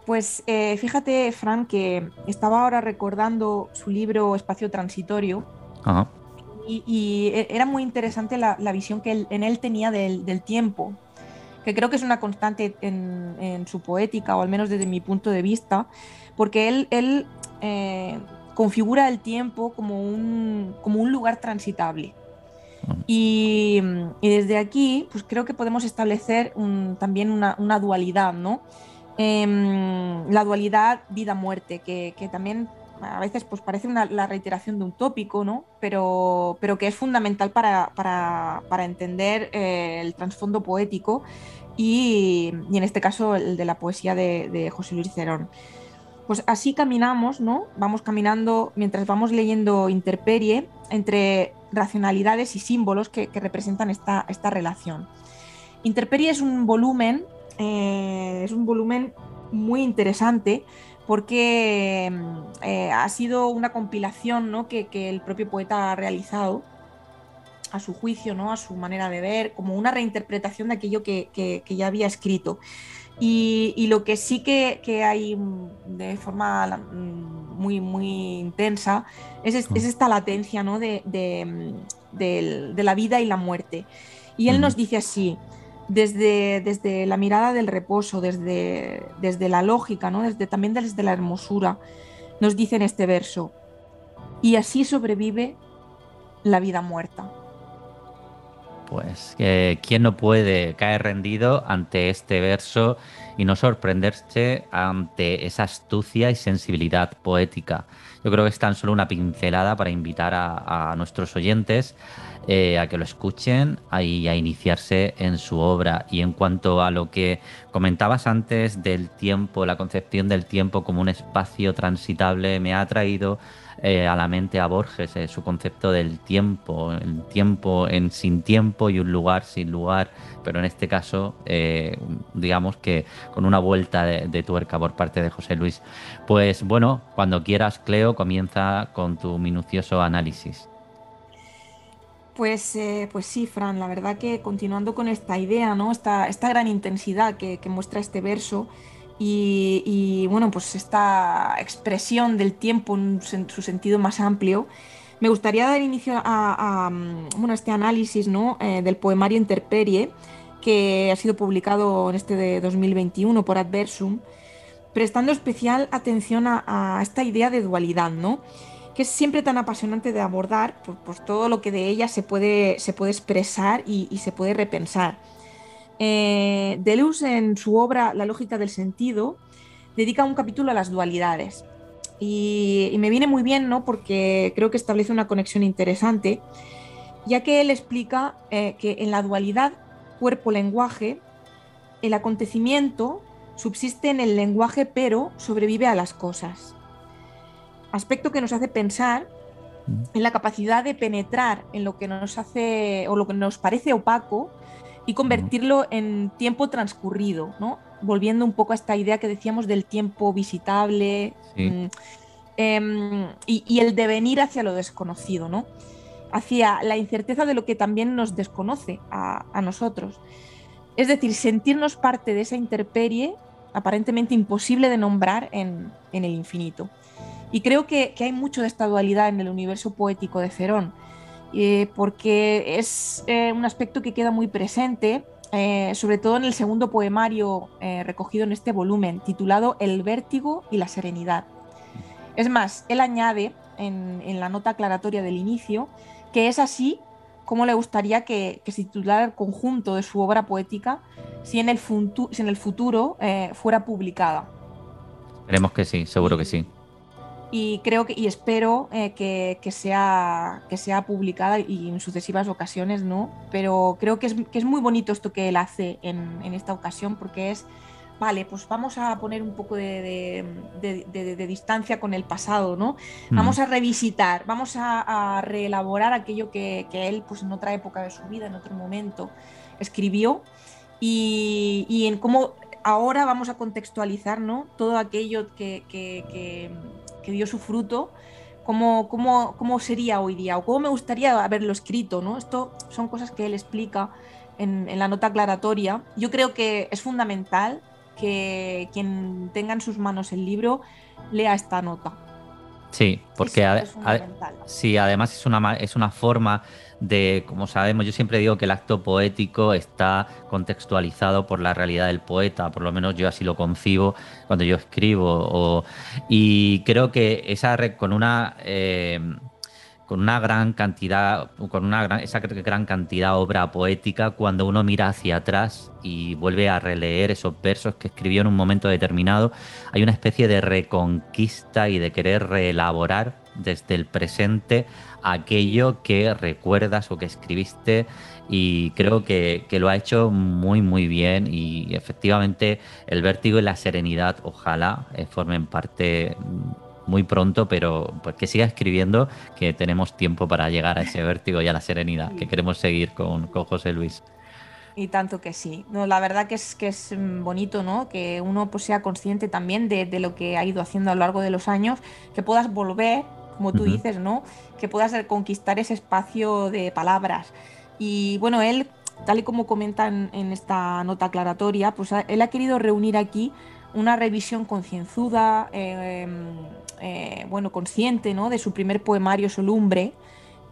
Speaker 3: Pues fíjate, Fran, que estaba ahora recordando su libro Espacio Transitorio
Speaker 1: Ajá.
Speaker 3: y era muy interesante la visión que en él tenía del tiempo, que creo que es una constante en su poética, o al menos desde mi punto de vista, porque él configura el tiempo como un lugar transitable. Y desde aquí, pues creo que podemos establecer también una dualidad, ¿no? La dualidad vida-muerte, que también a veces pues parece la reiteración de un tópico, ¿no? Pero que es fundamental para entender el trasfondo poético y en este caso el de la poesía de José Luis Cerón. Pues así caminamos, ¿no? Vamos caminando mientras vamos leyendo Intemperie entre racionalidades y símbolos que representan esta relación. Intemperie es un volumen muy interesante porque ha sido una compilación, ¿no? que el propio poeta ha realizado a su juicio, ¿no? A su manera de ver, como una reinterpretación de aquello que ya había escrito. Y lo que sí que hay de forma muy intensa es esta latencia, ¿no? de la vida y la muerte. Y él nos dice así, desde la mirada del reposo, desde la lógica, ¿no? También desde la hermosura, nos dice en este verso, y así sobrevive la vida muerta.
Speaker 1: Pues, ¿quién no puede caer rendido ante este verso y no sorprenderse ante esa astucia y sensibilidad poética? Yo creo que es tan solo una pincelada para invitar a nuestros oyentes a que lo escuchen y a iniciarse en su obra. Y en cuanto a lo que comentabas antes del tiempo, la concepción del tiempo como un espacio transitable, me ha traído a la mente a Borges, su concepto del tiempo, el tiempo en sin tiempo y un lugar sin lugar, pero en este caso, digamos que con una vuelta de tuerca por parte de José Luis. Pues bueno, cuando quieras, Cleo, comienza con tu minucioso análisis.
Speaker 3: Pues sí, Fran, la verdad que continuando con esta idea, ¿no? Esta gran intensidad que muestra este verso bueno, pues esta expresión del tiempo en su sentido más amplio, me gustaría dar inicio bueno, este análisis, ¿no? Del poemario Intemperie, que ha sido publicado en este de 2021 por Adversum, prestando especial atención a esta idea de dualidad, ¿no? Que es siempre tan apasionante de abordar por todo lo que de ella se puede expresar y se puede repensar. Deleuze, en su obra La lógica del sentido, dedica un capítulo a las dualidades. Y me viene muy bien, ¿no? Porque creo que establece una conexión interesante, ya que él explica que en la dualidad cuerpo-lenguaje, el acontecimiento subsiste en el lenguaje, pero sobrevive a las cosas. Aspecto que nos hace pensar en la capacidad de penetrar en lo que nos hace o lo que nos parece opaco y convertirlo en tiempo transcurrido, ¿no? Volviendo un poco a esta idea que decíamos del tiempo visitable,
Speaker 1: Sí.
Speaker 3: y el devenir hacia lo desconocido, ¿no? Hacia la incerteza de lo que también nos desconoce a nosotros. Es decir, sentirnos parte de esa intemperie aparentemente imposible de nombrar en el infinito. Y creo que hay mucho de esta dualidad en el universo poético de Cerón, porque es un aspecto que queda muy presente, sobre todo en el segundo poemario recogido en este volumen, titulado El vértigo y la serenidad. Es más, él añade en la nota aclaratoria del inicio que es así como le gustaría que se titulara el conjunto de su obra poética si en el futuro fuera publicada.
Speaker 1: Esperemos que sí, seguro que sí.
Speaker 3: Y creo y espero que sea publicada y en sucesivas ocasiones, ¿no? Pero creo que es muy bonito esto que él hace en esta ocasión, porque es, vale, pues vamos a poner un poco de distancia con el pasado, ¿no? Vamos a revisitar, vamos a reelaborar aquello que él, pues en otra época de su vida, en otro momento, escribió, y en cómo ahora vamos a contextualizar, ¿no? Todo aquello que dio su fruto, cómo sería hoy día o cómo me gustaría haberlo escrito, ¿no? Esto son cosas que él explica en la nota aclaratoria. Yo creo que es fundamental que quien tenga en sus manos el libro lea esta nota.
Speaker 1: Sí, porque
Speaker 3: Es fundamental.
Speaker 1: sí, además es una forma de, como sabemos, yo siempre digo que el acto poético está contextualizado por la realidad del poeta, por lo menos yo así lo concibo cuando yo escribo. Y creo que con una gran cantidad, esa gran cantidad de obra poética, cuando uno mira hacia atrás y vuelve a releer esos versos que escribió en un momento determinado, hay una especie de reconquista y de querer reelaborar desde el presente aquello que recuerdas o que escribiste, y creo que lo ha hecho muy muy bien, y efectivamente el vértigo y la serenidad ojalá formen parte muy pronto, pero pues que siga escribiendo, que tenemos tiempo para llegar a ese vértigo y a la serenidad, que
Speaker 3: Sí.
Speaker 1: queremos seguir con José Luis.
Speaker 3: Y tanto que sí. No, la verdad que es bonito, ¿no? Que uno pues sea consciente también de lo que ha ido haciendo a lo largo de los años, que puedas volver, como tú
Speaker 1: Ujú.
Speaker 3: dices, ¿no? Que puedas conquistar ese espacio de palabras. Y bueno, él, tal y como comenta en esta nota aclaratoria, pues él ha querido reunir aquí una revisión concienzuda, bueno, consciente, ¿no? De su primer poemario Solumbre,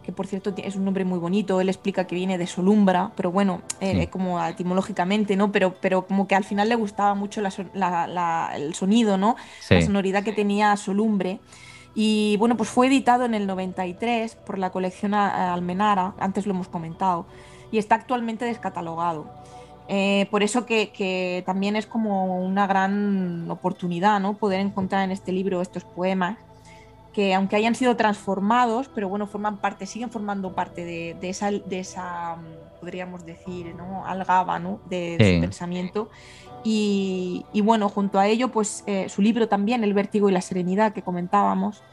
Speaker 3: que por cierto es un nombre muy bonito. Él explica que viene de Solumbra, pero bueno,
Speaker 1: Sí,
Speaker 3: como etimológicamente, ¿no? Pero como que al final le gustaba mucho el sonido, ¿no? La
Speaker 1: sí.
Speaker 3: sonoridad que tenía Solumbre. Y bueno, pues fue editado en el 93 por la colección Almenara, antes lo hemos comentado, y está actualmente descatalogado. Por eso que también es como una gran oportunidad, ¿no? Poder encontrar en este libro estos poemas que aunque hayan sido transformados, pero bueno, siguen formando parte de esa, podríamos decir, ¿no? Algaba, ¿no? De su
Speaker 1: Sí.
Speaker 3: pensamiento. Y bueno, junto a ello, pues su libro también, El vértigo y la serenidad, que comentábamos,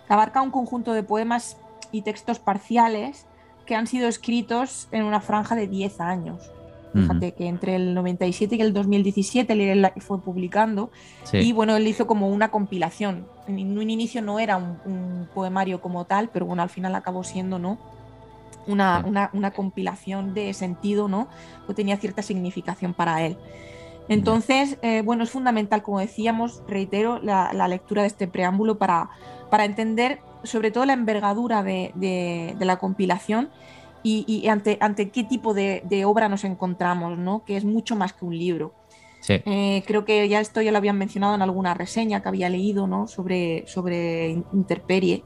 Speaker 3: abarca un conjunto de poemas y textos parciales que han sido escritos en una franja de 10 años.
Speaker 1: Ujú.
Speaker 3: Fíjate que entre el 97 y el 2017 él fue publicando,
Speaker 1: Sí,
Speaker 3: y bueno, él hizo como una compilación. En un inicio no era un poemario como tal, pero bueno, al final acabó siendo, ¿no? Una,
Speaker 1: sí.
Speaker 3: una, una compilación de sentido, ¿no? Que tenía cierta significación para él.
Speaker 1: Ya.
Speaker 3: Entonces, bueno, es fundamental, como decíamos, reitero, la lectura de este preámbulo para entender sobre todo la envergadura de la compilación y ante qué tipo de obra nos encontramos, ¿no? Que es mucho más que un libro.
Speaker 1: Sí.
Speaker 3: Creo que ya esto ya lo habían mencionado en alguna reseña que había leído, ¿no? sobre Interperie.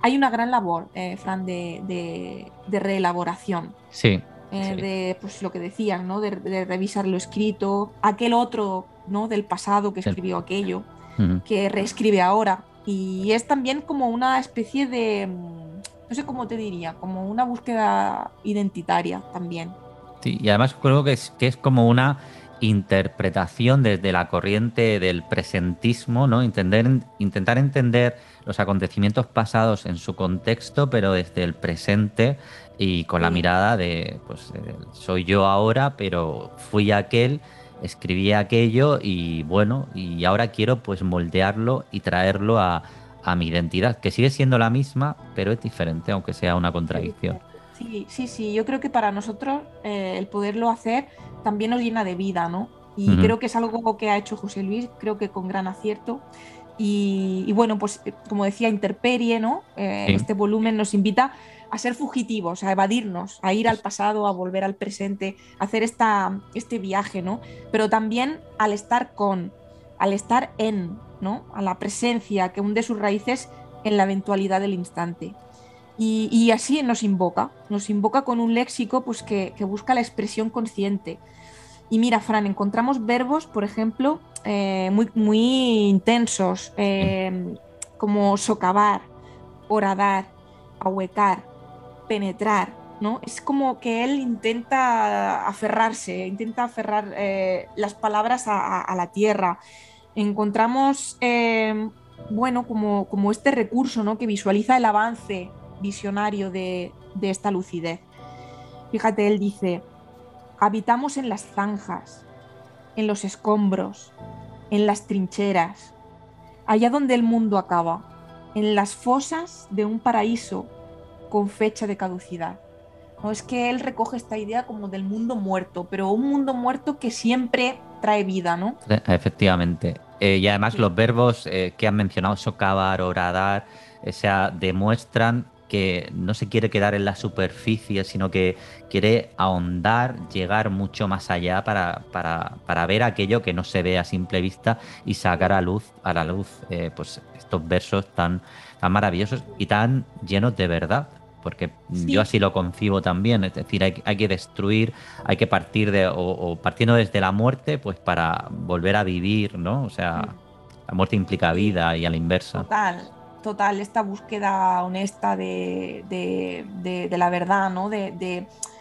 Speaker 3: Hay una gran labor, Fran, de reelaboración,
Speaker 1: Sí. Sí.
Speaker 3: de pues, lo que decías, ¿no? De revisar lo escrito, aquel otro, ¿no? Del pasado que
Speaker 1: Del-
Speaker 3: escribió aquello,
Speaker 1: Ujú.
Speaker 3: que reescribe ahora. Y es también como una especie de, no sé cómo te diría, como una búsqueda identitaria también.
Speaker 1: Sí, y además creo que es como una interpretación desde la corriente del presentismo, ¿no? Intentar entender los acontecimientos pasados en su contexto, pero desde el presente y con la
Speaker 3: Sí.
Speaker 1: mirada de, pues, soy yo ahora, pero fui aquel, escribí aquello y bueno, y ahora quiero pues moldearlo y traerlo a mi identidad, que sigue siendo la misma, pero es diferente, aunque sea una
Speaker 3: Pero
Speaker 1: contradicción.
Speaker 3: diferente. Sí, sí, sí. Yo creo que para nosotros el poderlo hacer también nos llena de vida, ¿no? Y
Speaker 1: Ujú.
Speaker 3: creo que es algo que ha hecho José Luis, creo que con gran acierto. Y bueno, pues como decía Interperie, ¿no?
Speaker 1: Sí.
Speaker 3: Este volumen nos invita a ser fugitivos, a evadirnos, a ir al pasado, a volver al presente, a hacer este viaje, ¿no? Pero también al estar en, ¿no? A la presencia que hunde sus raíces en la eventualidad del instante. Y así nos invoca con un léxico pues, que busca la expresión consciente. Y mira, Fran, encontramos verbos, por ejemplo, muy, muy intensos,
Speaker 1: Sí.
Speaker 3: como socavar, horadar, ahuecar, penetrar, ¿no? Es como que él intenta aferrar las palabras a la tierra. Encontramos, bueno, como este recurso, ¿no? Que visualiza el avance visionario de esta lucidez. Fíjate, él dice, habitamos en las zanjas, en los escombros, en las trincheras, allá donde el mundo acaba, en las fosas de un paraíso con fecha de caducidad. No es que él recoge esta idea como del mundo muerto, pero un mundo muerto que siempre trae vida, ¿no?
Speaker 1: Efectivamente. Y además
Speaker 3: Sí.
Speaker 1: los verbos que han mencionado, socavar, horadar, o sea, demuestran que no se quiere quedar en la superficie, sino que quiere ahondar, llegar mucho más allá para ver aquello que no se ve a simple vista y sacar a la luz pues estos versos tan maravillosos y tan llenos de verdad. Porque yo
Speaker 3: Sí,
Speaker 1: así lo concibo también, es decir, hay que destruir, hay que partir o partiendo desde la muerte, pues para volver a vivir, ¿no? O sea,
Speaker 3: mm,
Speaker 1: la muerte implica
Speaker 3: sí,
Speaker 1: vida y a la inversa.
Speaker 3: total, total, esta búsqueda honesta de la verdad, ¿no?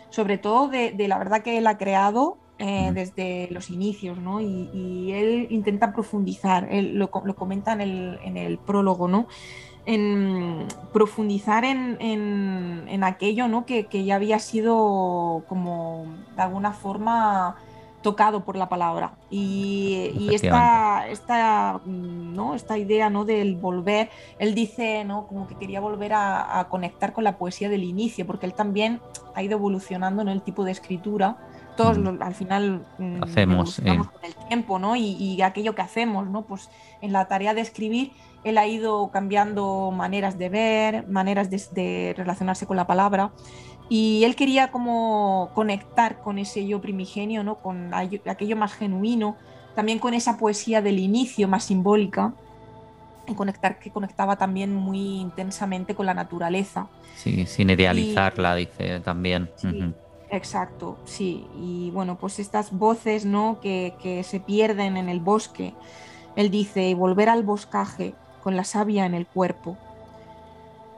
Speaker 3: Sobre todo de la verdad que él ha creado
Speaker 1: Ujú.
Speaker 3: desde los inicios, ¿no? Y él intenta profundizar, él lo comenta en el prólogo, ¿no? En profundizar en aquello, ¿no? Que ya había sido como de alguna forma tocado por la palabra. Y
Speaker 1: Efectivamente.
Speaker 3: ¿no? Esta idea, ¿no? Del volver, él dice, ¿no? Como que quería volver a conectar con la poesía del inicio, porque él también ha ido evolucionando en el tipo de escritura. Todos
Speaker 1: Ujú.
Speaker 3: al final
Speaker 1: Hacemos,
Speaker 3: evolucionamos con el tiempo, ¿no? Y aquello que hacemos, ¿no? Pues en la tarea de escribir él ha ido cambiando maneras de ver, maneras de relacionarse con la palabra. Y él quería como conectar con ese yo primigenio, ¿no? Con aquello más genuino, también con esa poesía del inicio más simbólica, y conectar que conectaba también muy intensamente con la naturaleza.
Speaker 1: sí, sin
Speaker 3: Y
Speaker 1: idealizarla, dice también.
Speaker 3: sí,
Speaker 1: Ujú.
Speaker 3: exacto, sí. Y bueno, pues estas voces, ¿no? Que se pierden en el bosque. Él dice, y volver al boscaje con la savia en el cuerpo.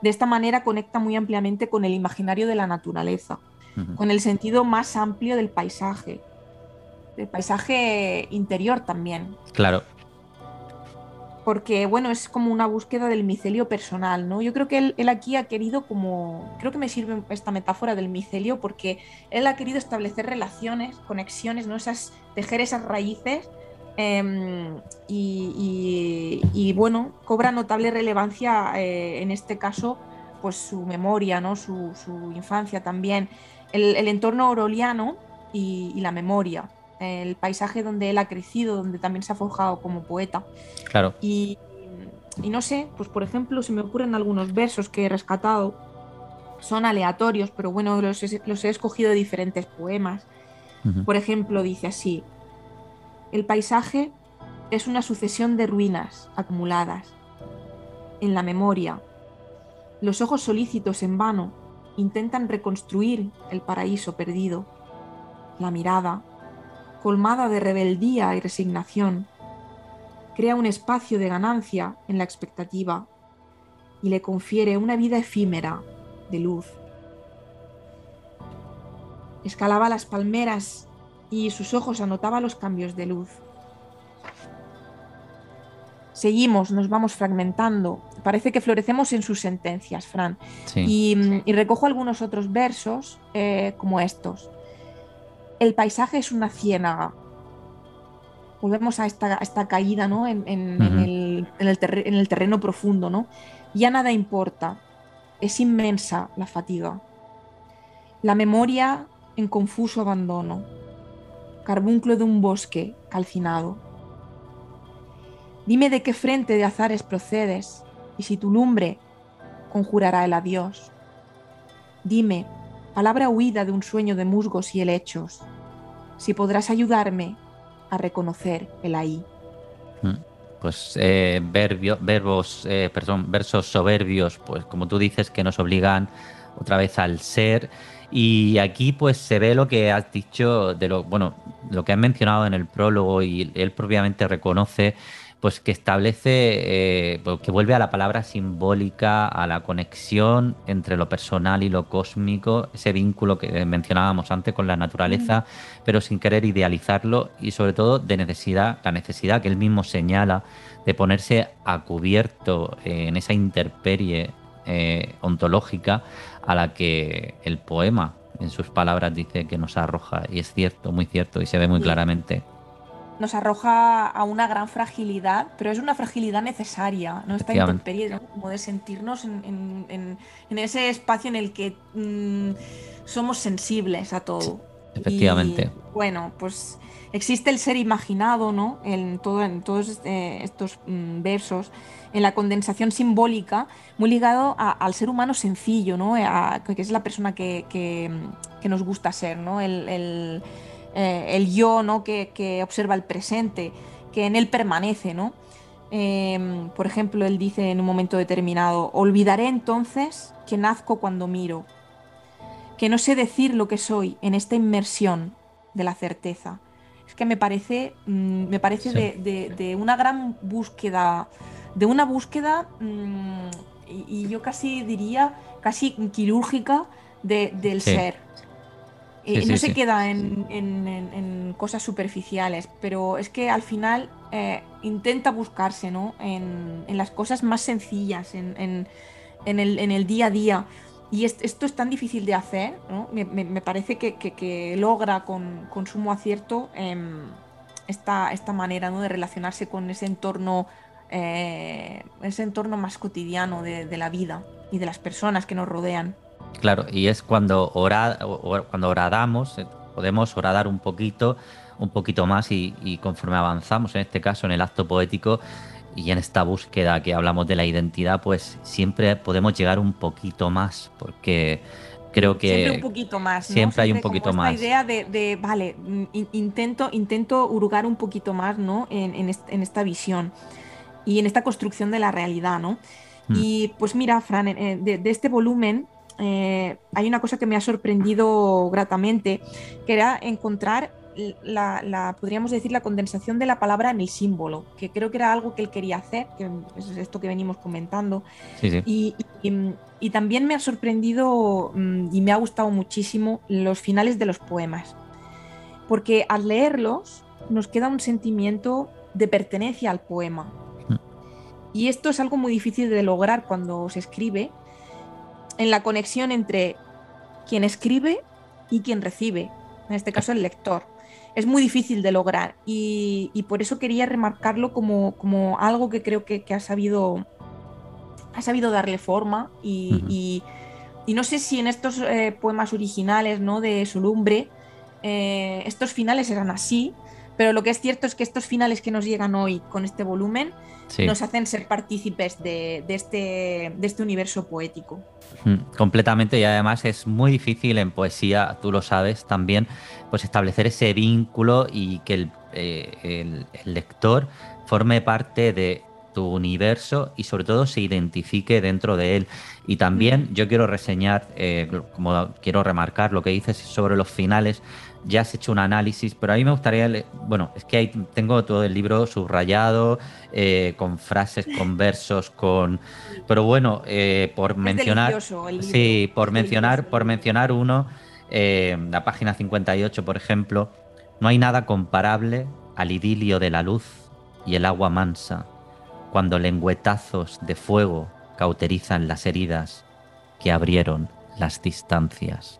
Speaker 3: De esta manera conecta muy ampliamente con el imaginario de la naturaleza,
Speaker 1: Ujú.
Speaker 3: con el sentido más amplio del paisaje interior también,
Speaker 1: Claro.
Speaker 3: porque bueno, es como una búsqueda del micelio personal, ¿no? Yo creo que él aquí ha querido como, creo que me sirve esta metáfora del micelio porque él ha querido establecer relaciones, conexiones, ¿no? Tejer esas raíces y, bueno, cobra notable relevancia en este caso, pues su memoria, ¿no? Su infancia también, el entorno oroliano y la memoria, el paisaje donde él ha crecido, donde también se ha forjado como poeta.
Speaker 1: Claro.
Speaker 3: Y, y no sé, pues por ejemplo, se me ocurren algunos versos que he rescatado, son aleatorios, pero bueno, los he escogido de diferentes poemas.
Speaker 1: Ujú.
Speaker 3: Por ejemplo, dice así, el paisaje es una sucesión de ruinas acumuladas en la memoria. Los ojos solícitos en vano intentan reconstruir el paraíso perdido. La mirada, colmada de rebeldía y resignación, crea un espacio de ganancia en la expectativa y le confiere una vida efímera de luz. Escalaba las palmeras y sus ojos anotaba los cambios de luz. Seguimos, nos vamos fragmentando. Parece que florecemos en sus sentencias, Fran.
Speaker 1: Sí.
Speaker 3: Y recojo algunos otros versos como estos. El paisaje es una ciénaga. Volvemos a esta caída, ¿no?
Speaker 1: Ujú.
Speaker 3: En el terreno profundo, ¿no? Ya nada importa. Es inmensa la fatiga. La memoria en confuso abandono, carbunclo de un bosque calcinado. Dime de qué frente de azares procedes, y si tu lumbre conjurará el adiós. Dime, palabra huida de un sueño de musgos y helechos, si podrás ayudarme a reconocer el ahí.
Speaker 1: Mm. Pues verbos, perdón, versos soberbios, pues como tú dices, que nos obligan otra vez al ser. Y aquí pues se ve lo que has dicho de lo, bueno, lo que has mencionado en el prólogo y él propiamente reconoce, pues que establece, pues, que vuelve a la palabra simbólica, a la conexión entre lo personal y lo cósmico, ese vínculo que mencionábamos antes con la naturaleza, pero sin querer idealizarlo y sobre todo de necesidad, la necesidad que él mismo señala de ponerse a cubierto en esa intemperie ontológica a la que el poema, en sus palabras, dice que nos arroja. Y es cierto, muy cierto, y se ve muy
Speaker 3: Sí,
Speaker 1: claramente,
Speaker 3: nos arroja a una gran fragilidad, pero es una fragilidad necesaria, no esta
Speaker 1: efectivamente.
Speaker 3: intemperie, ¿no? Como de sentirnos en ese espacio en el que somos sensibles a todo.
Speaker 1: efectivamente.
Speaker 3: Bueno, pues existe el ser imaginado, ¿no? En todos estos versos, en la condensación simbólica, muy ligado al ser humano sencillo, ¿no? Que es la persona que nos gusta ser, ¿no? El yo, ¿no? Que observa el presente, que en él permanece, ¿no? Por ejemplo, él dice en un momento determinado: olvidaré entonces que nazco cuando miro, que no sé decir lo que soy en esta inmersión de la certeza. Es que me parece
Speaker 1: Sí,
Speaker 3: de una gran búsqueda, de una búsqueda, y yo casi diría, casi quirúrgica del
Speaker 1: sí,
Speaker 3: ser.
Speaker 1: sí,
Speaker 3: No
Speaker 1: sí,
Speaker 3: se
Speaker 1: sí.
Speaker 3: queda en cosas superficiales, pero es que al final intenta buscarse, ¿no? En las cosas más sencillas, en el día a día. Y esto es tan difícil de hacer, ¿no? Me parece que logra con sumo acierto esta manera, ¿no? De relacionarse con ese entorno más cotidiano de la vida y de las personas que nos rodean.
Speaker 1: Claro, y es cuando cuando horadamos, podemos horadar un poquito más y conforme avanzamos, en este caso en el acto poético y en esta búsqueda que hablamos de la identidad, pues siempre podemos llegar un poquito más, porque creo
Speaker 3: Sí, siempre un
Speaker 1: que
Speaker 3: poquito más, ¿no?
Speaker 1: siempre hay un
Speaker 3: Siempre como
Speaker 1: poquito
Speaker 3: esta
Speaker 1: más.
Speaker 3: idea vale, intento hurgar un poquito más, ¿no? En esta visión y en esta construcción de la realidad, ¿no?
Speaker 1: Mm,
Speaker 3: Y pues mira, Fran, de este volumen hay una cosa que me ha sorprendido gratamente, que era encontrar podríamos decir, la condensación de la palabra en el símbolo, que creo que era algo que él quería hacer, que es esto que venimos comentando.
Speaker 1: sí, sí.
Speaker 3: Y, y también me ha sorprendido y me ha gustado muchísimo los finales de los poemas, porque al leerlos nos queda un sentimiento de pertenencia al poema.
Speaker 1: Mm,
Speaker 3: Y esto es algo muy difícil de lograr cuando se escribe, en la conexión entre quien escribe y quien recibe, en este caso el lector. Es muy difícil de lograr y por eso quería remarcarlo como algo que creo que ha sabido darle forma
Speaker 1: ujú.
Speaker 3: y no sé si en estos poemas originales, ¿no? De Solumbre, estos finales eran así, pero lo que es cierto es que estos finales que nos llegan hoy con este volumen
Speaker 1: Sí.
Speaker 3: nos hacen ser partícipes de este universo poético.
Speaker 1: Completamente, y además es muy difícil en poesía, tú lo sabes también, pues establecer ese vínculo y que el lector forme parte de tu universo y sobre todo se identifique dentro de él. Y también yo quiero reseñar, como quiero remarcar lo que dices sobre los finales. Ya has hecho un análisis, pero a mí me gustaría, bueno, es que ahí tengo todo el libro subrayado, con frases, con versos, con... Pero bueno, por
Speaker 3: Es
Speaker 1: mencionar,
Speaker 3: delicioso el libro,
Speaker 1: sí,
Speaker 3: es delicioso el
Speaker 1: por
Speaker 3: libro.
Speaker 1: mencionar uno, la página 58, por ejemplo, no hay nada comparable al idilio de la luz y el agua mansa, cuando lengüetazos de fuego cauterizan las heridas que abrieron las distancias.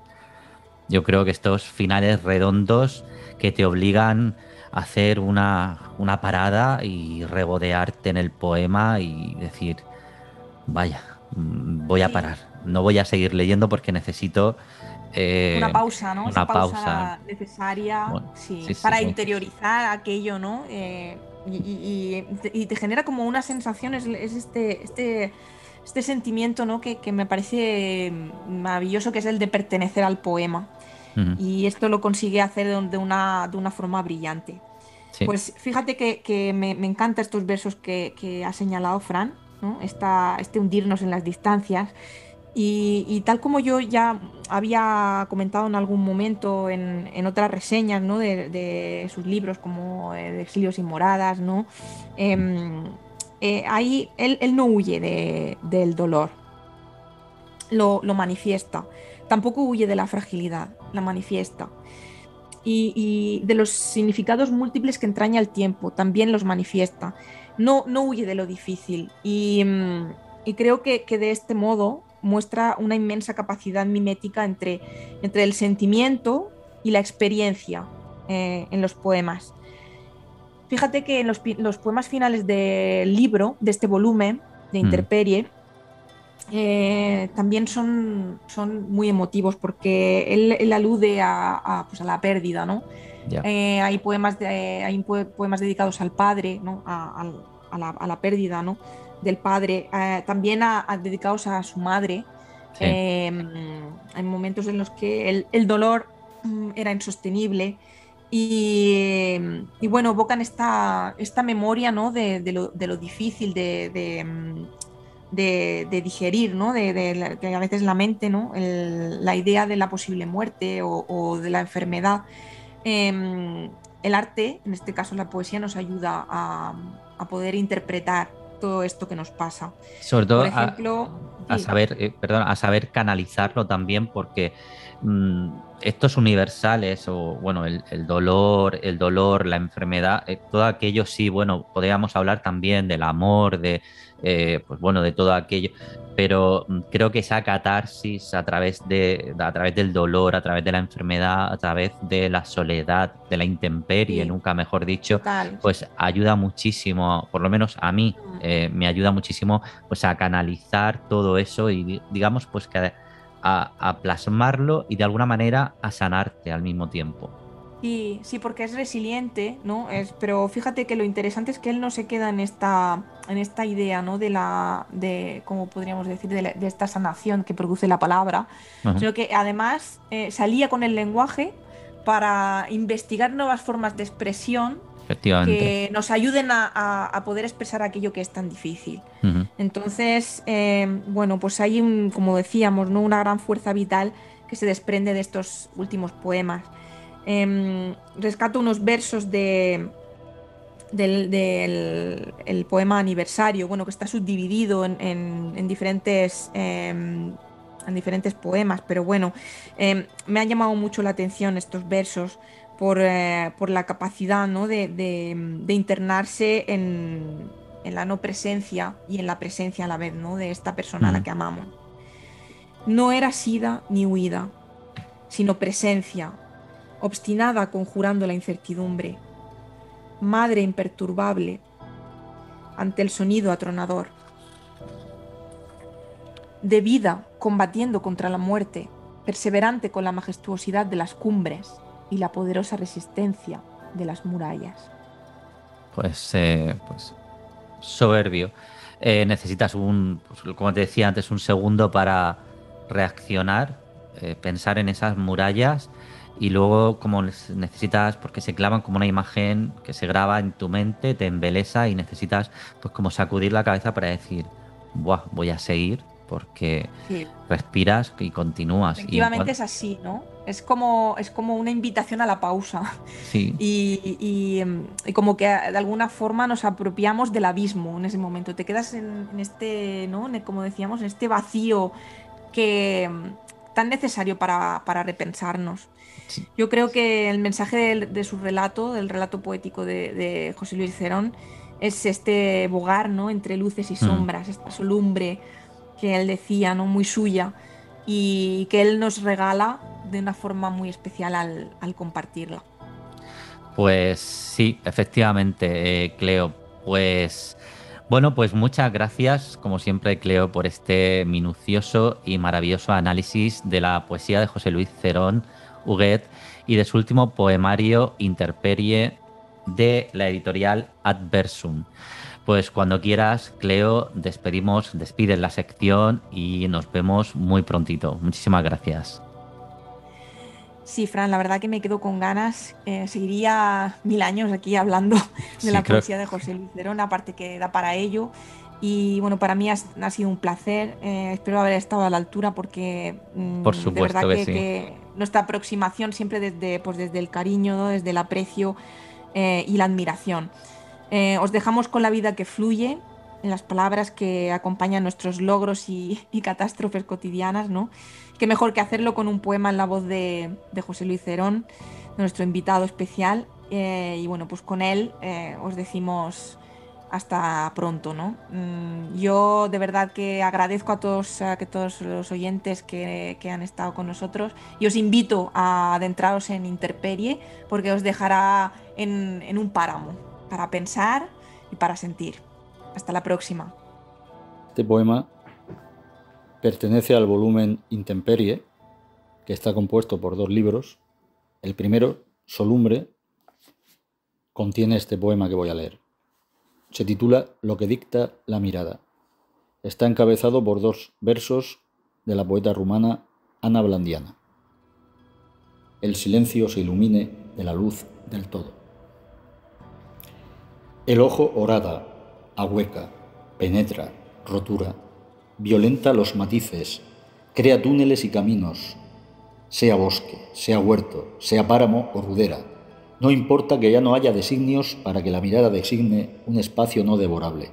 Speaker 1: Yo creo que estos finales redondos que te obligan a hacer una parada y regodearte en el poema y decir, vaya, voy a
Speaker 3: Sí,
Speaker 1: parar, no voy a seguir leyendo porque necesito
Speaker 3: una pausa, ¿no? Esa
Speaker 1: una pausa.
Speaker 3: pausa necesaria,
Speaker 1: Bueno,
Speaker 3: sí,
Speaker 1: sí, sí,
Speaker 3: para
Speaker 1: sí.
Speaker 3: interiorizar aquello, ¿no? Y te genera como una sensación, es este sentimiento, ¿no? Que me parece maravilloso, que es el de pertenecer al poema.
Speaker 1: Ujú,
Speaker 3: Y esto lo consigue hacer de una forma brillante.
Speaker 1: sí.
Speaker 3: Pues fíjate que me encantan estos versos que ha señalado Fran, ¿no? Este hundirnos en las distancias. Y tal como yo ya había comentado en algún momento en otras reseñas, ¿no? De sus libros como de Exilios y Moradas, ¿no? Em, ahí él no huye del dolor, lo manifiesta. Tampoco huye de la fragilidad, la manifiesta. Y de los significados múltiples que entraña el tiempo, también los manifiesta. No huye de lo difícil. Y creo que de este modo muestra una inmensa capacidad mimética entre el sentimiento y la experiencia en los poemas. Fíjate que en los poemas finales del libro, de este volumen de
Speaker 1: Ujú,
Speaker 3: Interperie, también son muy emotivos porque él alude pues a la pérdida, ¿no?
Speaker 1: Ya.
Speaker 3: Hay poemas dedicados al padre, ¿no? A la pérdida, ¿no? Del padre, también dedicados a su madre.
Speaker 1: Sí.
Speaker 3: Hay momentos en los que el dolor era insostenible y bueno, evocan esta memoria, ¿no? de lo difícil de digerir, ¿no? Que a veces la mente, ¿no? La idea de la posible muerte o de la enfermedad. El arte, en este caso la poesía, nos ayuda a poder interpretar todo esto que nos pasa.
Speaker 1: Sobre
Speaker 3: Por
Speaker 1: todo
Speaker 3: ejemplo,
Speaker 1: a
Speaker 3: sí,
Speaker 1: saber, perdón, a saber canalizarlo también, porque estos universales, o bueno, el dolor, la enfermedad, todo aquello sí, bueno, podríamos hablar también del amor, pues bueno, de todo aquello, pero creo que esa catarsis a través del dolor, a través de la enfermedad, a través de la soledad, de la intemperie,
Speaker 3: sí,
Speaker 1: nunca mejor dicho,
Speaker 3: total.
Speaker 1: pues ayuda muchísimo, por lo menos a mí,
Speaker 3: Mm.
Speaker 1: me ayuda muchísimo pues a canalizar todo eso y digamos pues que a plasmarlo y de alguna manera a sanarte al mismo tiempo.
Speaker 3: Sí, sí, porque es resiliente, ¿no? Pero fíjate que lo interesante es que él no se queda en esta idea, ¿no? ¿Cómo podríamos decir? De esta sanación que produce la palabra,
Speaker 1: Ajá,
Speaker 3: sino que además salía con el lenguaje para investigar nuevas formas de expresión
Speaker 1: efectivamente.
Speaker 3: que nos ayuden a poder expresar aquello que es tan difícil.
Speaker 1: Ujú.
Speaker 3: Entonces, bueno, pues hay, como decíamos, ¿no? Una gran fuerza vital que se desprende de estos últimos poemas. Rescato unos versos del el poema Aniversario, bueno, que está subdividido en diferentes poemas, pero bueno, me han llamado mucho la atención estos versos por la capacidad, ¿no? de internarse en la no presencia y en la presencia a la vez, ¿no? De esta persona a la
Speaker 1: Ujú.
Speaker 3: que amamos. No era sida ni huida, sino presencia, obstinada conjurando la incertidumbre, madre imperturbable ante el sonido atronador, de vida combatiendo contra la muerte, perseverante con la majestuosidad de las cumbres y la poderosa resistencia de las murallas.
Speaker 1: Pues soberbio. Necesitas pues, como te decía antes, un segundo para reaccionar, pensar en esas murallas y luego como necesitas, porque se clavan como una imagen que se graba en tu mente, te embelesa y necesitas pues como sacudir la cabeza para decir, buah, voy a seguir porque
Speaker 3: Sí.
Speaker 1: respiras y continúas.
Speaker 3: Efectivamente es así, ¿no? Es como una invitación a la pausa
Speaker 1: Sí,
Speaker 3: y como que de alguna forma nos apropiamos del abismo en ese momento. Te quedas en este, ¿no? Como decíamos, en este vacío que tan necesario para repensarnos.
Speaker 1: sí.
Speaker 3: Yo creo que el mensaje de su relato, del relato poético de José Luis Cerón, es este bogar, ¿no? Entre luces y
Speaker 1: Mm.
Speaker 3: sombras, esta solumbre que él decía, ¿no? Muy suya, y que él nos regala de una forma muy especial al compartirla.
Speaker 1: Pues sí, efectivamente, Cleo. Pues bueno, pues muchas gracias, como siempre, Cleo, por este minucioso y maravilloso análisis de la poesía de José Luis Cerón Huguet y de su último poemario Interperie de la editorial Adversum. Pues cuando quieras, Cleo, despides la sección y nos vemos muy prontito. Muchísimas gracias.
Speaker 3: Sí, Fran, la verdad que me quedo con ganas. Seguiría 1000 años aquí hablando de
Speaker 1: Sí,
Speaker 3: la
Speaker 1: creo,
Speaker 3: poesía de José Luis Cerón, aparte que da para ello. Y bueno, para mí ha sido un placer. Espero haber estado a la altura porque
Speaker 1: por
Speaker 3: de verdad
Speaker 1: supuesto que
Speaker 3: que,
Speaker 1: sí.
Speaker 3: que nuestra aproximación siempre desde el cariño, ¿no? Desde el aprecio y la admiración. Os dejamos con la vida que fluye, en las palabras que acompañan nuestros logros y catástrofes cotidianas, ¿no? Qué mejor que hacerlo con un poema en la voz de José Luis Cerón, nuestro invitado especial. Y bueno, pues con él os decimos hasta pronto, ¿no? Yo de verdad que agradezco a todos los oyentes que han estado con nosotros y os invito a adentraros en Interperie porque os dejará en un páramo para pensar y para sentir. Hasta la próxima.
Speaker 4: Este poema pertenece al volumen Intemperie, que está compuesto por 2 libros. El primero, Solumbre, contiene este poema que voy a leer. Se titula Lo que dicta la mirada. Está encabezado por 2 versos de la poeta rumana Ana Blandiana. El silencio se ilumine de la luz del todo. El ojo horada, ahueca, penetra, rotura, violenta los matices, crea túneles y caminos, sea bosque, sea huerto, sea páramo o rudera. No importa que ya no haya designios para que la mirada designe un espacio no devorable.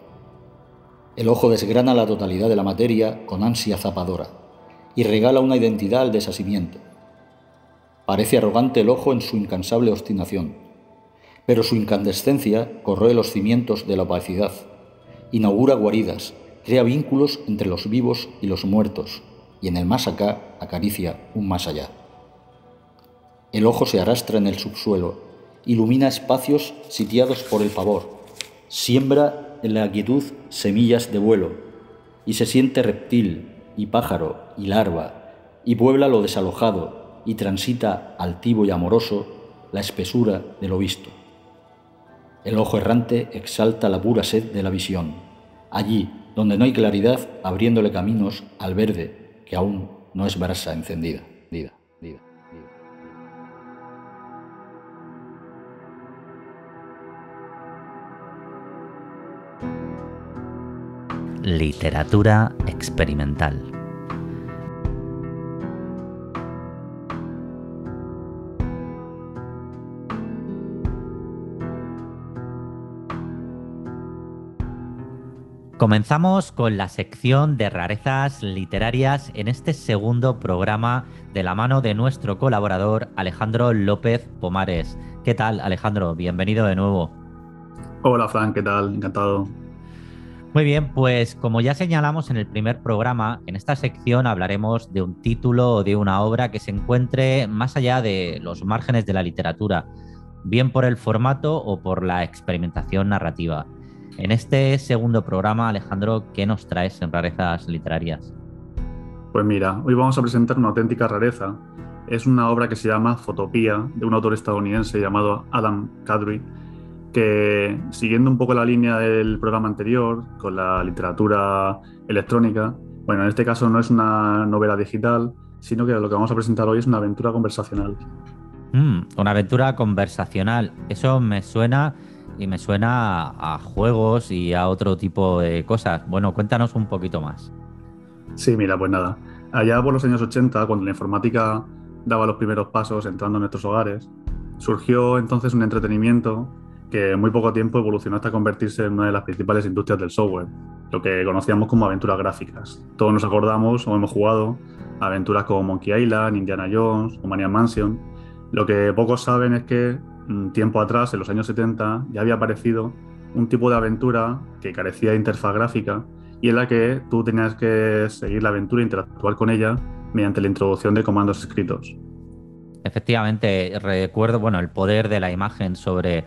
Speaker 4: El ojo desgrana la totalidad de la materia con ansia zapadora y regala una identidad al desasimiento. Parece arrogante el ojo en su incansable obstinación, pero su incandescencia corroe los cimientos de la opacidad, inaugura guaridas, crea vínculos entre los vivos y los muertos, y en el más acá acaricia un más allá. El ojo se arrastra en el subsuelo, ilumina espacios sitiados por el pavor, siembra en la quietud semillas de vuelo, y se siente reptil, y pájaro, y larva, y puebla lo desalojado, y transita, altivo y amoroso, la espesura de lo visto. El ojo errante exalta la pura sed de la visión, allí donde no hay claridad, abriéndole caminos al verde que aún no es brasa encendida.
Speaker 1: Literatura experimental. Comenzamos con la sección de rarezas literarias en este segundo programa de la mano de nuestro colaborador Alejandro López Pomares. ¿Qué tal, Alejandro? Bienvenido de nuevo.
Speaker 5: Hola, Fran, ¿qué tal? Encantado.
Speaker 1: Muy bien, pues como ya señalamos en el primer programa, en esta sección hablaremos de un título o de una obra que se encuentre más allá de los márgenes de la literatura, bien por el formato o por la experimentación narrativa. En este segundo programa, Alejandro, ¿qué nos traes en rarezas literarias?
Speaker 5: Pues mira, hoy vamos a presentar una auténtica rareza. Es una obra que se llama Fotopía, de un autor estadounidense llamado Adam Kadri, que siguiendo un poco la línea del programa anterior, con la literatura electrónica, bueno, en este caso no es una novela digital, sino que lo que vamos a presentar hoy es una aventura conversacional.
Speaker 1: Una aventura conversacional, eso me suena... Y me suena a juegos y a otro tipo de cosas. Bueno, cuéntanos un poquito más.
Speaker 5: Sí, mira, pues nada. Allá por los años 80, cuando la informática daba los primeros pasos entrando en nuestros hogares, surgió entonces un entretenimiento que en muy poco tiempo evolucionó hasta convertirse en una de las principales industrias del software, lo que conocíamos como aventuras gráficas. Todos nos acordamos o hemos jugado a aventuras como Monkey Island, Indiana Jones o Maniac Mansion. Lo que pocos saben es que tiempo atrás, en los años 70, ya había aparecido un tipo de aventura que carecía de interfaz gráfica y en la que tú tenías que seguir la aventura e interactuar con ella mediante la introducción de comandos escritos.
Speaker 1: Efectivamente, recuerdo, bueno, el poder de la imagen sobre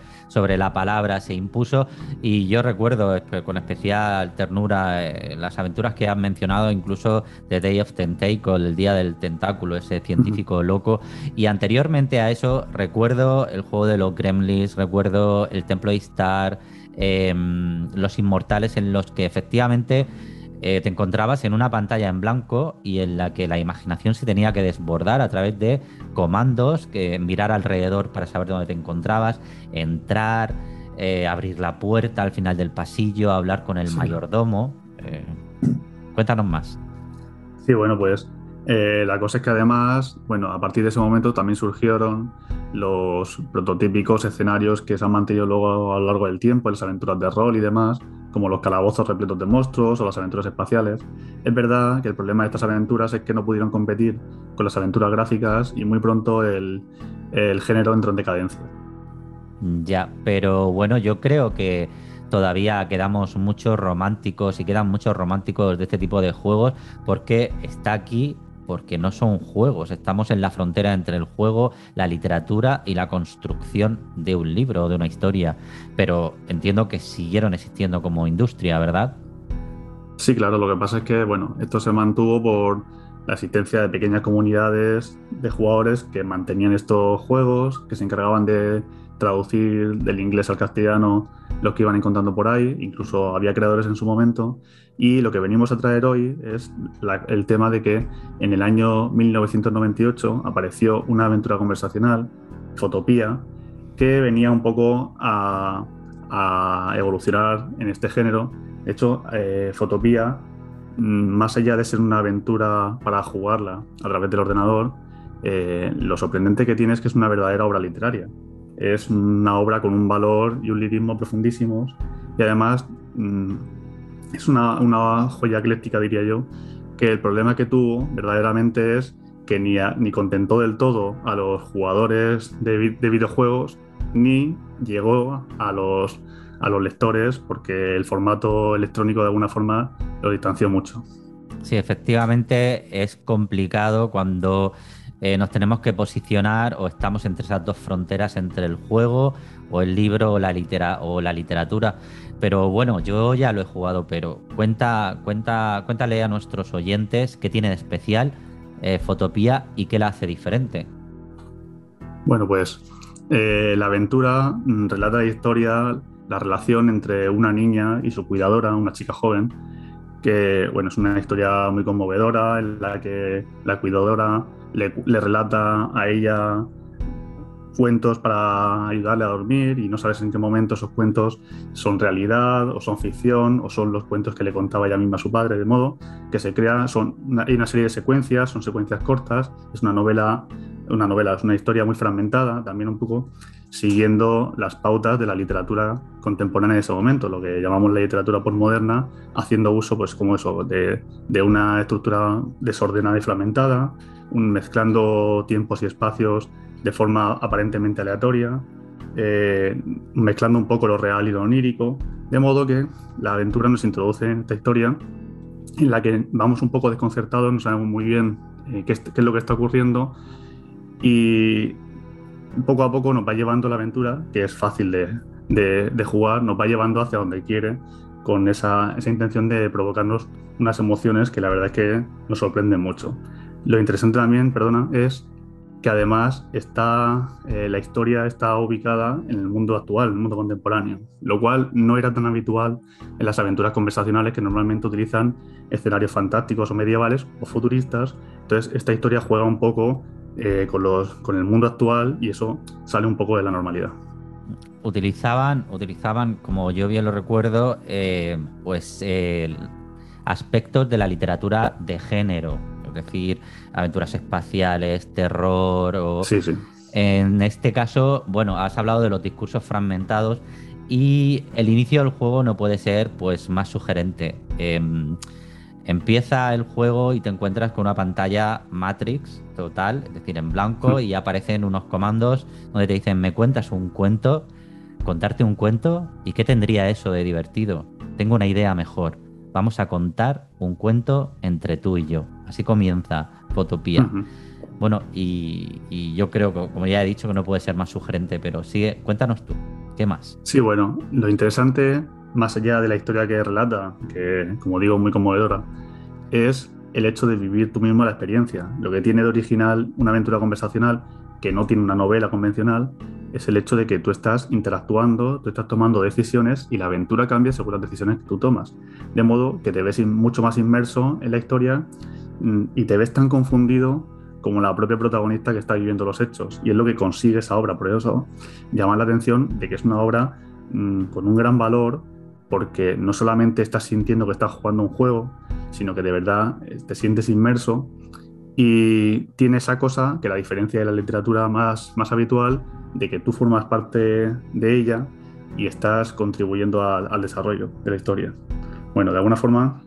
Speaker 1: la palabra se impuso y yo recuerdo con especial ternura las aventuras que han mencionado, incluso The Day of Tentacle, el día del tentáculo, ese científico loco. Y anteriormente a eso recuerdo el juego de los Gremlins, recuerdo el Templo de Istar, Los Inmortales, en los que efectivamente te encontrabas en una pantalla en blanco y en la que la imaginación se tenía que desbordar a través de comandos, que mirar alrededor para saber dónde te encontrabas, entrar, abrir la puerta al final del pasillo, hablar con el mayordomo. Cuéntanos más.
Speaker 5: Sí, bueno, pues la cosa es que además, bueno, a partir de ese momento también surgieron los prototípicos escenarios que se han mantenido luego a lo largo del tiempo, las aventuras de rol y demás, como los calabozos repletos de monstruos o las aventuras espaciales. Es verdad que el problema de estas aventuras es que no pudieron competir con las aventuras gráficas y muy pronto el género entró en decadencia.
Speaker 1: Ya, pero bueno, yo creo que todavía quedamos muchos románticos y quedan muchos románticos de este tipo de juegos porque está aquí, porque no son juegos, estamos en la frontera entre el juego, la literatura y la construcción de un libro o de una historia, pero entiendo que siguieron existiendo como industria, ¿verdad?
Speaker 5: Sí, claro, lo que pasa es que, bueno, esto se mantuvo por la existencia de pequeñas comunidades de jugadores que mantenían estos juegos, que se encargaban de traducir del inglés al castellano lo que iban encontrando por ahí, incluso había creadores en su momento, y lo que venimos a traer hoy es el tema de que en el año 1998 apareció una aventura conversacional, Fotopía, que venía un poco a evolucionar en este género. De hecho, Fotopía, más allá de ser una aventura para jugarla a través del ordenador, lo sorprendente que tiene es que es una verdadera obra literaria. Es una obra con un valor y un lirismo profundísimos y además es una joya ecléctica, diría yo, que el problema que tuvo verdaderamente es que ni contentó del todo a los jugadores de videojuegos ni llegó a los lectores porque el formato electrónico de alguna forma lo distanció mucho.
Speaker 1: Sí, efectivamente es complicado cuando nos tenemos que posicionar o estamos entre esas dos fronteras, entre el juego o el libro o la literatura. Pero bueno, yo ya lo he jugado, pero cuéntale a nuestros oyentes qué tiene de especial Fotopía y qué la hace diferente.
Speaker 5: Bueno, pues la aventura relata la historia, la relación entre una niña y su cuidadora, una chica joven, que bueno, es una historia muy conmovedora en la que la cuidadora le relata a ella cuentos para ayudarle a dormir y no sabes en qué momento esos cuentos son realidad o son ficción o son los cuentos que le contaba ella misma a su padre, de modo que se crea, hay una serie de secuencias, son secuencias cortas, es una novela, es una historia muy fragmentada, también un poco siguiendo las pautas de la literatura contemporánea de ese momento, lo que llamamos la literatura postmoderna, haciendo uso, pues como eso, de una estructura desordenada y fragmentada, mezclando tiempos y espacios de forma aparentemente aleatoria, mezclando un poco lo real y lo onírico, de modo que la aventura nos introduce en esta historia en la que vamos un poco desconcertados, no sabemos muy bien qué es lo que está ocurriendo y poco a poco nos va llevando la aventura, que es fácil de jugar, nos va llevando hacia donde quiere con esa intención de provocarnos unas emociones que la verdad es que nos sorprenden mucho. Lo interesante también, perdona, es que además la historia está ubicada en el mundo actual, en el mundo contemporáneo, lo cual no era tan habitual en las aventuras conversacionales que normalmente utilizan escenarios fantásticos o medievales o futuristas. Entonces esta historia juega un poco con el mundo actual y eso sale un poco de la normalidad.
Speaker 1: Utilizaban, como yo bien lo recuerdo, aspectos de la literatura de género, es decir, aventuras espaciales, terror o...
Speaker 5: Sí, sí.
Speaker 1: En este caso, bueno, has hablado de los discursos fragmentados y el inicio del juego no puede ser pues más sugerente. Empieza el juego y te encuentras con una pantalla Matrix total, es decir, en blanco, y aparecen unos comandos donde te dicen, ¿me cuentas un cuento? ¿Contarte un cuento? ¿Y qué tendría eso de divertido? Tengo una idea mejor. Vamos a contar un cuento entre tú y yo. Así comienza Fotopía. Bueno, y yo creo que, como ya he dicho, que no puede ser más sugerente, pero sigue, cuéntanos tú, ¿qué más?
Speaker 5: Sí, bueno, lo interesante, más allá de la historia que relata, que como digo, es muy conmovedora, es el hecho de vivir tú mismo la experiencia. Lo que tiene de original una aventura conversacional, que no tiene una novela convencional, es el hecho de que tú estás interactuando, tú estás tomando decisiones y la aventura cambia según las decisiones que tú tomas. De modo que te ves mucho más inmerso en la historia y te ves tan confundido como la propia protagonista que está viviendo los hechos. Y es lo que consigue esa obra. Por eso llama la atención de que es una obra con un gran valor, porque no solamente estás sintiendo que estás jugando un juego, sino que de verdad te sientes inmerso y tiene esa cosa que la diferencia de la literatura más habitual, de que tú formas parte de ella y estás contribuyendo al desarrollo de la historia. Bueno, de alguna forma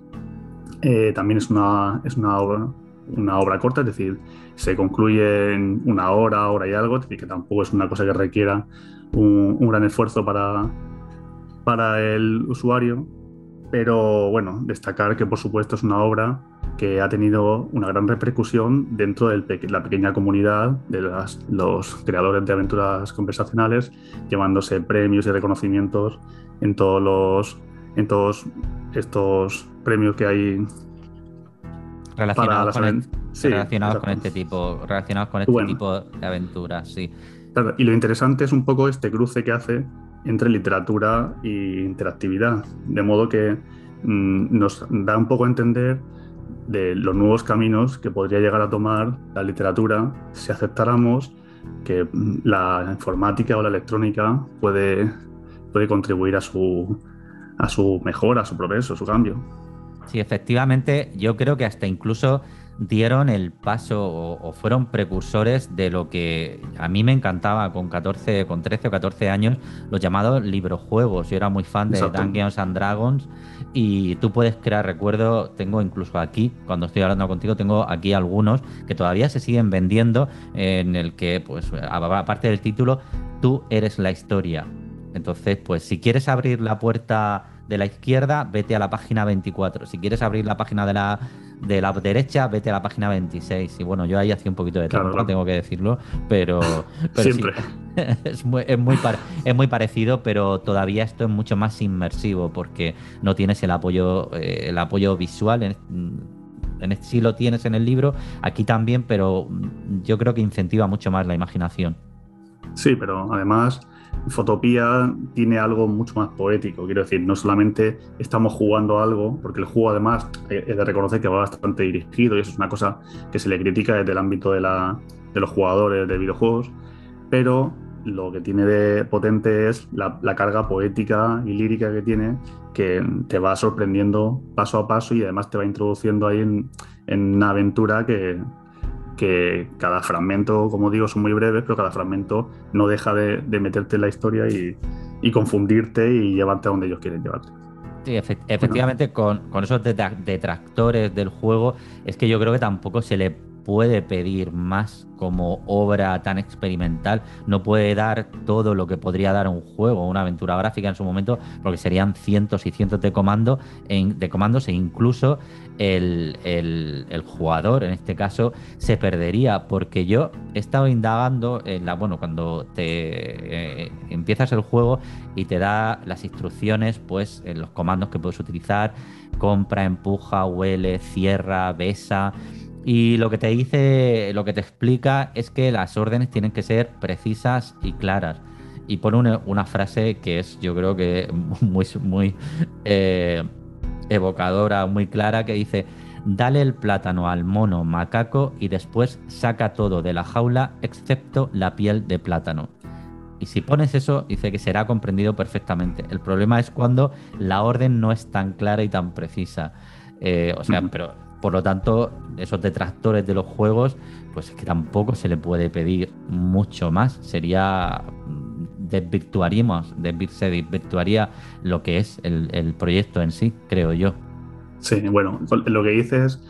Speaker 5: también es una obra corta, es decir, se concluye en una hora y algo, es decir, que tampoco es una cosa que requiera un gran esfuerzo para el usuario, pero bueno, destacar que por supuesto es una obra que ha tenido una gran repercusión dentro de la pequeña comunidad de los creadores de aventuras conversacionales, llevándose premios y reconocimientos en todos estos premios que hay para las
Speaker 1: relacionados con este tipo de aventuras, sí.
Speaker 5: Claro, y lo interesante es un poco este cruce que hace entre literatura e interactividad, de modo que nos da un poco a entender de los nuevos caminos que podría llegar a tomar la literatura si aceptáramos que la informática o la electrónica puede contribuir a su mejora, a su progreso, a su cambio.
Speaker 1: Sí, efectivamente, yo creo que hasta incluso dieron el paso o fueron precursores de lo que a mí me encantaba con 13 o 14 años, los llamados librojuegos. Yo era muy fan de
Speaker 5: Exacto.
Speaker 1: Dungeons and Dragons y tú puedes crear, recuerdo, tengo incluso aquí, cuando estoy hablando contigo, tengo aquí algunos que todavía se siguen vendiendo en el que, pues, aparte del título, tú eres la historia. Entonces, pues si quieres abrir la puerta de la izquierda, vete a la página 24. Si quieres abrir la página de la derecha, vete a la página 26. Y bueno, yo ahí hacía un poquito de trampa,
Speaker 5: claro.
Speaker 1: tengo que decirlo, pero
Speaker 5: Siempre.
Speaker 1: Sí, es muy parecido, pero todavía esto es mucho más inmersivo porque no tienes el apoyo visual. Sí lo tienes en el libro, aquí también, pero yo creo que incentiva mucho más la imaginación.
Speaker 5: Sí, pero además Fotopía tiene algo mucho más poético. Quiero decir, no solamente estamos jugando a algo, porque el juego además es de reconocer que va bastante dirigido y eso es una cosa que se le critica desde el ámbito de los jugadores de videojuegos, pero lo que tiene de potente es la carga poética y lírica que tiene, que te va sorprendiendo paso a paso y además te va introduciendo ahí en una aventura que cada fragmento, como digo, son muy breves, pero cada fragmento no deja de meterte en la historia y confundirte y llevarte a donde ellos quieren llevarte.
Speaker 1: Sí, efectivamente, con esos detractores del juego, es que yo creo que tampoco se le puede pedir más como obra tan experimental. No puede dar todo lo que podría dar un juego, una aventura gráfica en su momento, porque serían cientos y cientos de comandos e incluso el jugador, en este caso, se perdería, porque yo he estado indagando cuando te empiezas el juego y te da las instrucciones, pues en los comandos que puedes utilizar: compra, empuja, huele, cierra, besa. Y lo que te dice, lo que te explica es que las órdenes tienen que ser precisas y claras. Y pone una frase que es, yo creo que muy evocadora, muy clara, que dice: dale el plátano al mono macaco y después saca todo de la jaula excepto la piel de plátano. Y si pones eso, dice que será comprendido perfectamente. El problema es cuando la orden no es tan clara y tan precisa. Pero por lo tanto, esos detractores de los juegos, pues es que tampoco se le puede pedir mucho más. Se desvirtuaría lo que es el proyecto en sí, creo yo.
Speaker 5: Sí, bueno, lo que dices,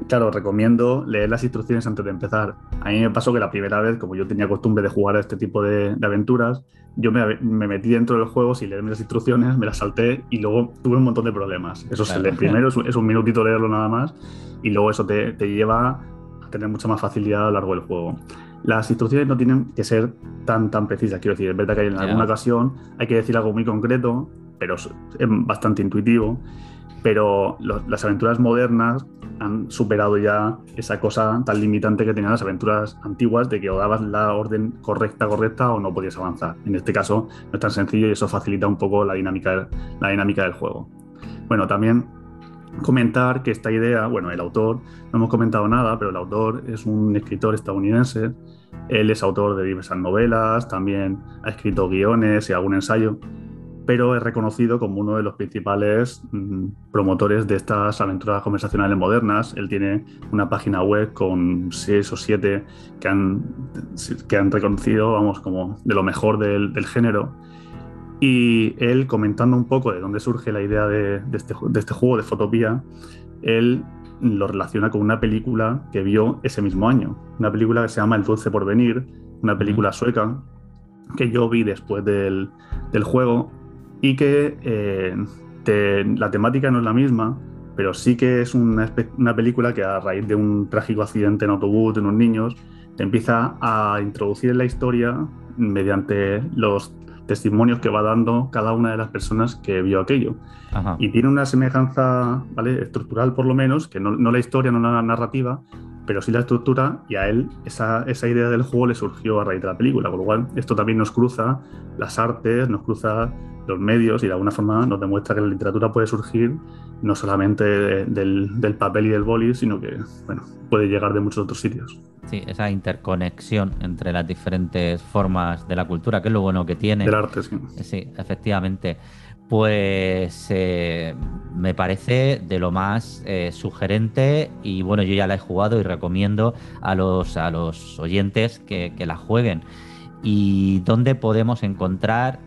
Speaker 5: claro, recomiendo leer las instrucciones antes de empezar. A mí me pasó que la primera vez, como yo tenía costumbre de jugar a este tipo de aventuras, yo me metí dentro del juego sin leerme las instrucciones, me las salté y luego tuve un montón de problemas. Eso
Speaker 1: Claro.
Speaker 5: Primero es un minutito leerlo nada más y luego eso te lleva a tener mucha más facilidad a lo largo del juego. Las instrucciones no tienen que ser tan precisas, quiero decir, es verdad que en alguna ocasión hay que decir algo muy concreto, pero es bastante intuitivo. Pero las aventuras modernas han superado ya esa cosa tan limitante que tenían las aventuras antiguas de que o dabas la orden correcta o no podías avanzar. En este caso no es tan sencillo y eso facilita un poco la dinámica del juego. Bueno, también comentar que esta idea, bueno, el autor, no hemos comentado nada, pero el autor es un escritor estadounidense. Él es autor de diversas novelas, también ha escrito guiones y algún ensayo, pero es reconocido como uno de los principales promotores de estas aventuras conversacionales modernas. Él tiene una página web con 6 o 7 que han reconocido, vamos, como de lo mejor del género. Y él, comentando un poco de dónde surge la idea de este juego de Fotopía, él lo relaciona con una película que vio ese mismo año, una película que se llama El dulce porvenir, una película sueca que yo vi después del juego y que la temática no es la misma, pero sí que es una película que a raíz de un trágico accidente en autobús de unos niños te empieza a introducir en la historia mediante los testimonios que va dando cada una de las personas que vio aquello.
Speaker 1: Ajá.
Speaker 5: Y tiene una semejanza, ¿vale?, estructural por lo menos, que no la historia, no la narrativa, pero sí la estructura, y a él esa idea del juego le surgió a raíz de la película, con lo cual esto también nos cruza las artes, nos cruza los medios y de alguna forma nos demuestra que la literatura puede surgir no solamente del papel y del boli, sino que, bueno, puede llegar de muchos otros sitios.
Speaker 1: Sí, esa interconexión entre las diferentes formas de la cultura, que es lo bueno que tiene.
Speaker 5: Del arte, sí.
Speaker 1: Sí, efectivamente. Pues me parece de lo más sugerente y bueno, yo ya la he jugado y recomiendo a los oyentes que la jueguen. ¿Y dónde podemos encontrar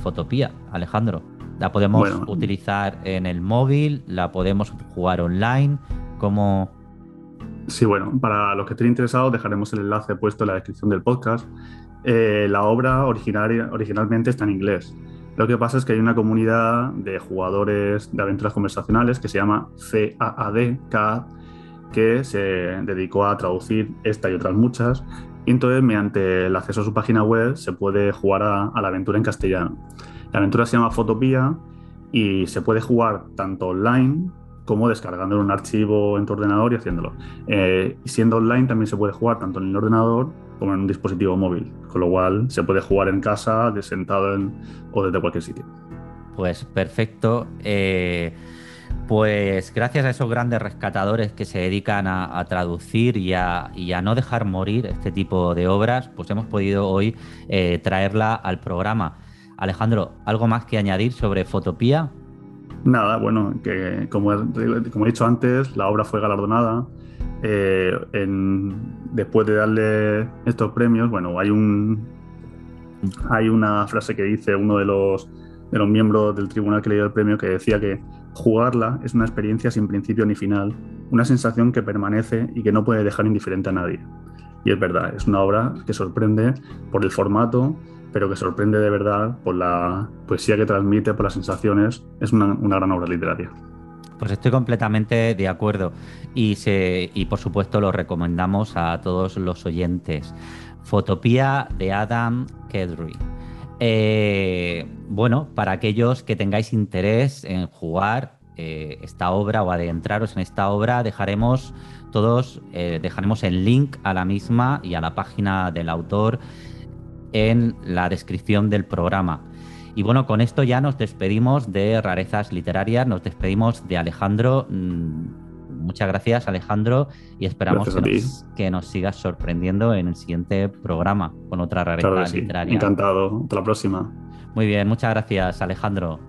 Speaker 1: Fotopía, Alejandro? ¿La podemos utilizar en el móvil? ¿La podemos jugar online? ¿Cómo...?
Speaker 5: Sí, bueno, para los que estén interesados dejaremos el enlace puesto en la descripción del podcast. La obra originalmente está en inglés. Lo que pasa es que hay una comunidad de jugadores de aventuras conversacionales que se llama CAAD, que se dedicó a traducir esta y otras muchas. Y entonces, mediante el acceso a su página web, se puede jugar a la aventura en castellano. La aventura se llama Fotopía y se puede jugar tanto online como descargando en un archivo en tu ordenador y haciéndolo. Y siendo online también se puede jugar tanto en el ordenador como en un dispositivo móvil, con lo cual se puede jugar en casa, sentado o desde cualquier sitio.
Speaker 1: Pues perfecto. Pues gracias a esos grandes rescatadores que se dedican a traducir y a no dejar morir este tipo de obras, pues hemos podido hoy traerla al programa. Alejandro, ¿algo más que añadir sobre Fotopía?
Speaker 5: Nada, bueno, que como he dicho antes, la obra fue galardonada. Después de darle estos premios, bueno, hay una frase que dice uno de los miembros del tribunal que le dio el premio, que decía que jugarla es una experiencia sin principio ni final, una sensación que permanece y que no puede dejar indiferente a nadie. Y es verdad, es una obra que sorprende por el formato, pero que sorprende de verdad por la poesía que transmite, por las sensaciones. Es una gran obra literaria.
Speaker 1: Pues estoy completamente de acuerdo y por supuesto lo recomendamos a todos los oyentes. Fotopía de Adam Kedry. Bueno, para aquellos que tengáis interés en jugar esta obra o adentraros en esta obra, dejaremos el link a la misma y a la página del autor en la descripción del programa. Y bueno, con esto ya nos despedimos de Rarezas Literarias, nos despedimos de Alejandro. Muchas gracias, Alejandro, y esperamos que nos sigas sorprendiendo en el siguiente programa con otra rareza literaria.
Speaker 5: Encantado. Hasta la próxima.
Speaker 1: Muy bien, muchas gracias, Alejandro.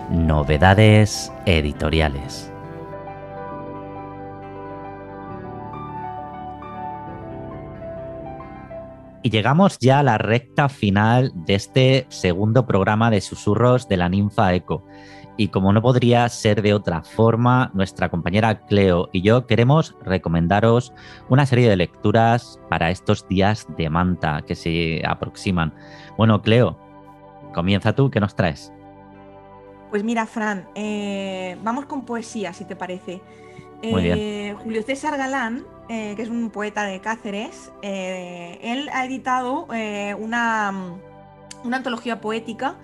Speaker 1: Novedades editoriales. Y llegamos ya a la recta final de este segundo programa de Susurros de la Ninfa Eco. Y como no podría ser de otra forma, nuestra compañera Cleo y yo queremos recomendaros una serie de lecturas para estos días de manta que se aproximan. Bueno, Cleo, comienza tú, ¿qué nos traes?
Speaker 3: Pues mira, Fran, vamos con poesía, si te parece.
Speaker 1: Muy bien.
Speaker 3: Julio César Galán, que es un poeta de Cáceres, él ha editado una antología poética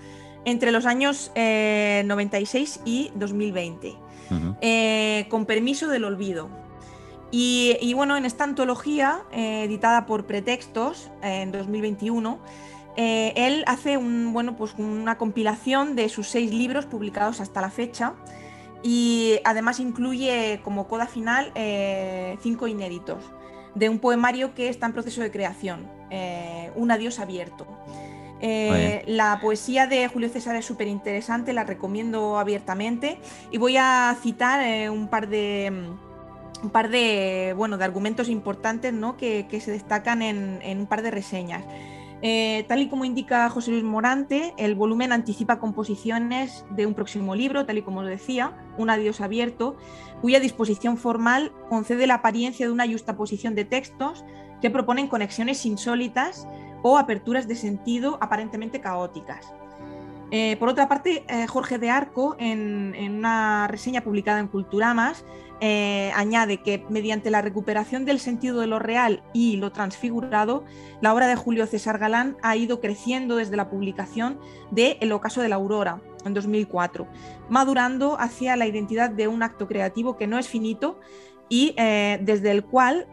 Speaker 3: entre los años 96 y 2020, con permiso del olvido. Y bueno, en esta antología, editada por Pretextos en 2021, él hace una compilación de sus 6 libros publicados hasta la fecha. Y además incluye como coda final 5 inéditos de un poemario que está en proceso de creación, Un adiós abierto. La poesía de Julio César es súper interesante, la recomiendo abiertamente y voy a citar un par de argumentos importantes, ¿no?, que se destacan en un par de reseñas. Tal y como indica José Luis Morante, el volumen anticipa composiciones de un próximo libro, tal y como os decía, Un adiós abierto, cuya disposición formal concede la apariencia de una yuxtaposición de textos que proponen conexiones insólitas o aperturas de sentido aparentemente caóticas. Por otra parte, Jorge de Arco, en una reseña publicada en Culturamas, añade que mediante la recuperación del sentido de lo real y lo transfigurado, la obra de Julio César Galán ha ido creciendo desde la publicación de El ocaso de la aurora, en 2004, madurando hacia la identidad de un acto creativo que no es finito y desde el cual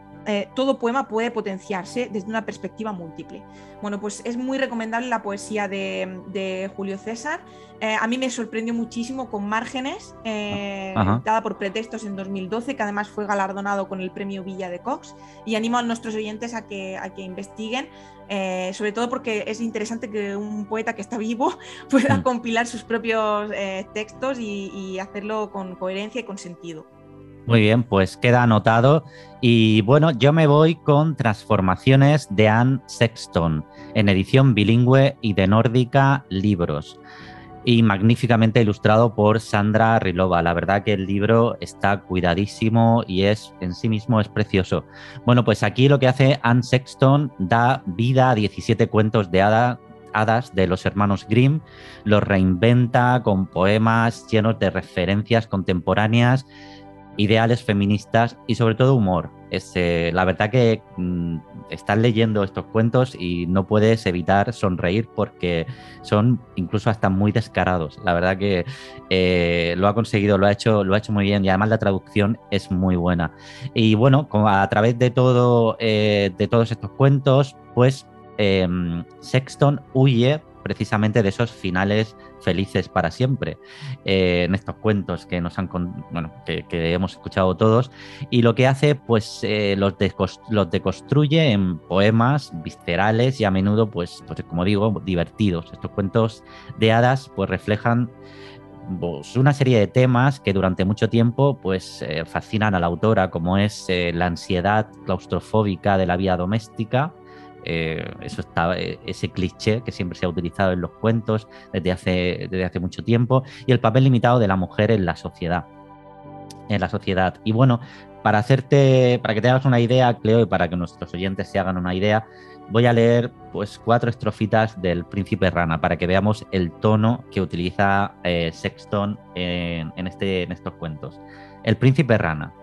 Speaker 3: todo poema puede potenciarse desde una perspectiva múltiple. Bueno, pues es muy recomendable la poesía de Julio César. A mí me sorprendió muchísimo con Márgenes, dada por Pretextos en 2012, que además fue galardonado con el premio Villa de Cox, y animo a nuestros oyentes a que investiguen, sobre todo porque es interesante que un poeta que está vivo pueda compilar sus propios textos y hacerlo con coherencia y con sentido.
Speaker 1: Muy bien, pues queda anotado. Y bueno, yo me voy con Transformaciones de Anne Sexton, en edición bilingüe y de Nórdica Libros, y magníficamente ilustrado por Sandra Rilova. La verdad que el libro está cuidadísimo y en sí mismo es precioso. Bueno, pues aquí lo que hace Anne Sexton da vida a 17 cuentos de hadas de los hermanos Grimm, los reinventa con poemas llenos de referencias contemporáneas, ideales feministas y sobre todo humor. La verdad que estás leyendo estos cuentos y no puedes evitar sonreír porque son incluso hasta muy descarados. La verdad que lo ha conseguido, lo ha hecho muy bien, y además la traducción es muy buena. Y bueno, a través de todos estos cuentos, pues Sexton huye precisamente de esos finales felices para siempre en estos cuentos que que hemos escuchado todos, y lo que hace pues los deconstruye en poemas viscerales y a menudo pues como digo, divertidos. Estos cuentos de hadas pues reflejan pues una serie de temas que durante mucho tiempo pues fascinan a la autora, como es la ansiedad claustrofóbica de la vida doméstica. Ese cliché que siempre se ha utilizado en los cuentos desde hace mucho tiempo, y el papel limitado de la mujer en la sociedad. Y bueno, para que te hagas una idea, Cleo, y para que nuestros oyentes se hagan una idea, voy a leer pues 4 estrofitas del Príncipe Rana para que veamos el tono que utiliza Sexton en estos cuentos. El Príncipe Rana.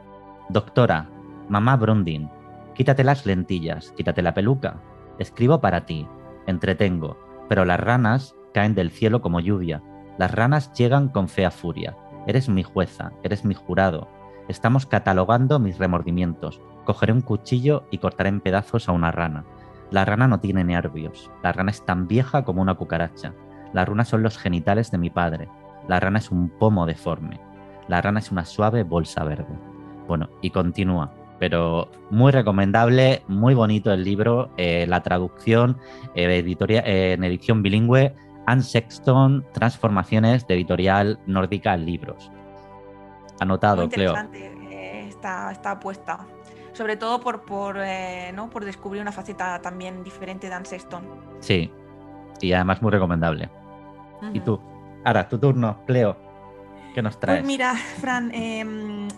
Speaker 1: Doctora, mamá Brondin, quítate las lentillas, quítate la peluca. Escribo para ti, entretengo, pero las ranas caen del cielo como lluvia. Las ranas llegan con fea furia. Eres mi jueza, eres mi jurado. Estamos catalogando mis remordimientos. Cogeré un cuchillo y cortaré en pedazos a una rana. La rana no tiene nervios. La rana es tan vieja como una cucaracha. La rana son los genitales de mi padre. La rana es un pomo deforme. La rana es una suave bolsa verde. Bueno, y continúa. Pero muy recomendable, muy bonito el libro, la traducción en edición bilingüe, Anne Sexton, Transformaciones, de editorial Nórdica Libros. Anotado,
Speaker 3: muy interesante,
Speaker 1: Cleo.
Speaker 3: Esta apuesta, sobre todo por descubrir una faceta también diferente de Anne Sexton.
Speaker 1: Sí, y además muy recomendable. ¿Y tú? Ahora, tu turno, Cleo. ¿Qué nos traes?
Speaker 3: Pues mira, Fran,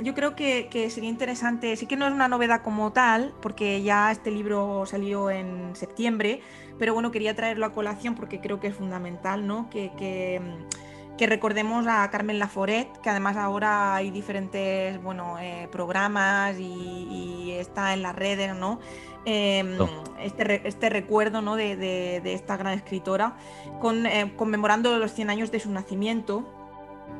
Speaker 3: yo creo que sería interesante, sí que no es una novedad como tal, porque ya este libro salió en septiembre, pero bueno, quería traerlo a colación porque creo que es fundamental, ¿no? Que recordemos a Carmen Laforet, que además ahora hay diferentes programas y está en las redes, ¿no? Este recuerdo, ¿no? de esta gran escritora, conmemorando los 100 años de su nacimiento.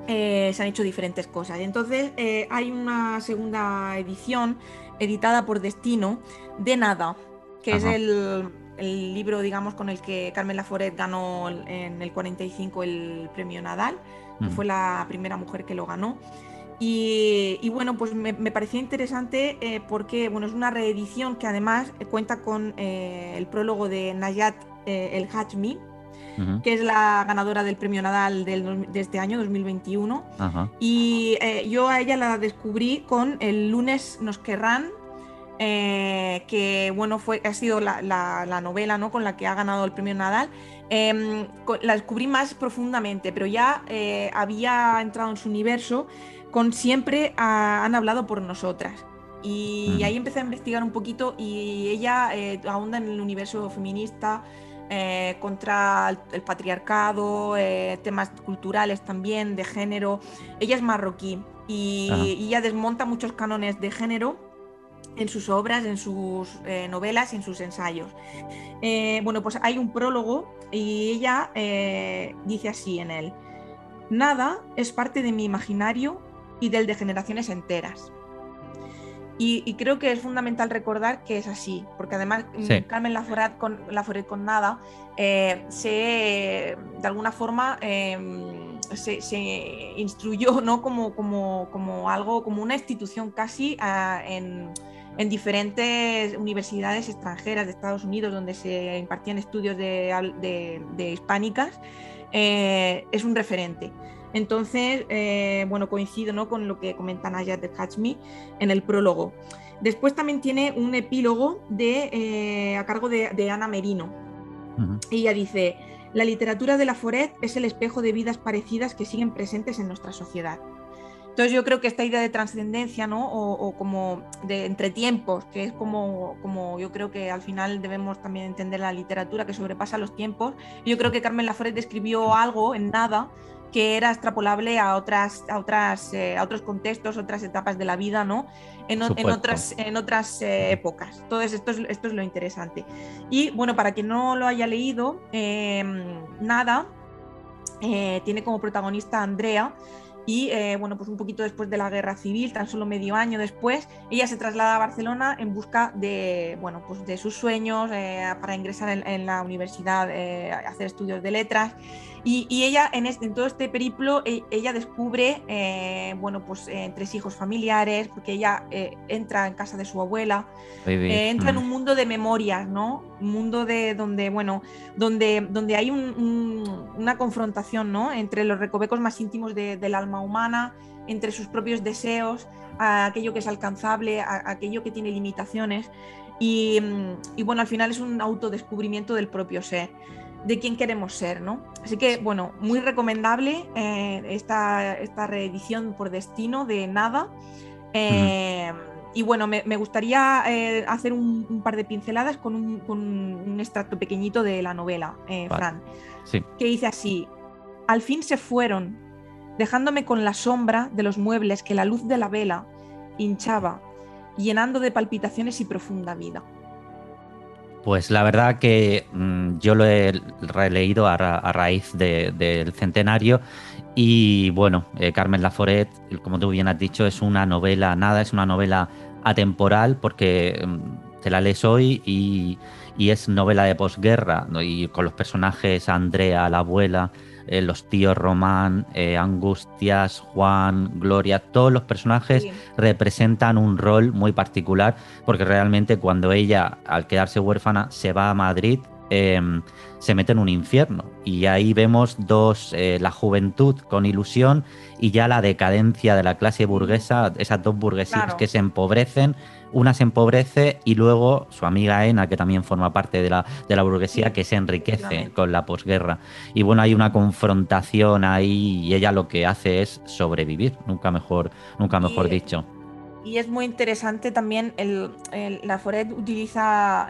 Speaker 3: Se han hecho diferentes cosas. Entonces hay una segunda edición editada por Destino de Nada, que es el libro, digamos, con el que Carmen Laforet ganó en el 45 el premio Nadal, que fue la primera mujer que lo ganó. Y bueno, pues me parecía interesante porque es una reedición que además cuenta con el prólogo de Nayat El Hajmi, que es la ganadora del premio Nadal de este año, 2021. Y yo a ella la descubrí con El lunes nos querrán, que ha sido la novela, ¿no? con la que ha ganado el premio Nadal. La descubrí más profundamente, pero ya había entrado en su universo con Siempre han hablado por nosotras. Y ahí empecé a investigar un poquito, y ella ahonda en el universo feminista contra el patriarcado, temas culturales también, de género. Ella es marroquí y ella desmonta muchos cánones de género en sus obras, en sus novelas y en sus ensayos. Bueno, pues hay un prólogo y ella dice así en él: nada es parte de mi imaginario y del de generaciones enteras. Y creo que es fundamental recordar que es así, porque además
Speaker 1: Sí.
Speaker 3: Carmen Laforet con Nada de alguna forma se instruyó, ¿no? como algo, como una institución casi en diferentes universidades extranjeras de Estados Unidos donde se impartían estudios de hispánicas. Es un referente. Entonces, bueno, coincido, ¿no?, con lo que comenta Naya de Catch Me en el prólogo. Después también tiene un epílogo a cargo de Ana Merino. Ella dice: la literatura de Laforet es el espejo de vidas parecidas que siguen presentes en nuestra sociedad. Entonces yo creo que esta idea de trascendencia, ¿no?, o como de entretiempos, que es como yo creo que al final debemos también entender la literatura, que sobrepasa los tiempos. Yo creo que Carmen Laforet describió algo en Nada que era extrapolable a otros contextos, otras etapas de la vida, ¿no?, en otras épocas. Entonces esto es lo interesante. Y bueno, para quien no lo haya leído, Nada tiene como protagonista a Andrea. Y bueno, pues un poquito después de la guerra civil, tan solo medio año después, ella se traslada a Barcelona en busca de, bueno, pues de sus sueños, para ingresar en la universidad, hacer estudios de letras. Y ella en todo este periplo, ella descubre, bueno, pues 3 hijos familiares, porque ella entra en casa de su abuela, entra en un mundo de memorias, ¿no? Un mundo donde, bueno, donde hay una confrontación, ¿no?, entre los recovecos más íntimos del alma humana, entre sus propios deseos, a aquello que es alcanzable, a aquello que tiene limitaciones. Y bueno, al final es un autodescubrimiento del propio ser, de quién queremos ser, ¿no? Así que, bueno, muy recomendable esta reedición por Destino de Nada. Y bueno, me gustaría hacer un par de pinceladas con un extracto pequeñito de la novela, Fran,
Speaker 1: sí,
Speaker 3: que dice así: al fin se fueron, dejándome con la sombra de los muebles que la luz de la vela hinchaba, llenando de palpitaciones y profunda vida.
Speaker 1: Pues la verdad que yo lo he releído a raíz del centenario y bueno, Carmen Laforet, como tú bien has dicho, es una novela, Nada es una novela atemporal porque te la lees hoy y es novela de posguerra, ¿no? Y con los personajes Andrea, la abuela, los tíos Román, Angustias, Juan, Gloria, todos los personajes representan un rol muy particular, porque realmente cuando ella, al quedarse huérfana, se va a Madrid, se mete en un infierno. Y ahí vemos la juventud con ilusión y ya la decadencia de la clase burguesa, esas dos burguesías que se empobrecen. Una se empobrece y luego su amiga Ena, que también forma parte de la burguesía, que se enriquece con la posguerra. Y bueno, hay una confrontación ahí y ella lo que hace es sobrevivir, nunca mejor dicho.
Speaker 3: Y es muy interesante también, Laforet utiliza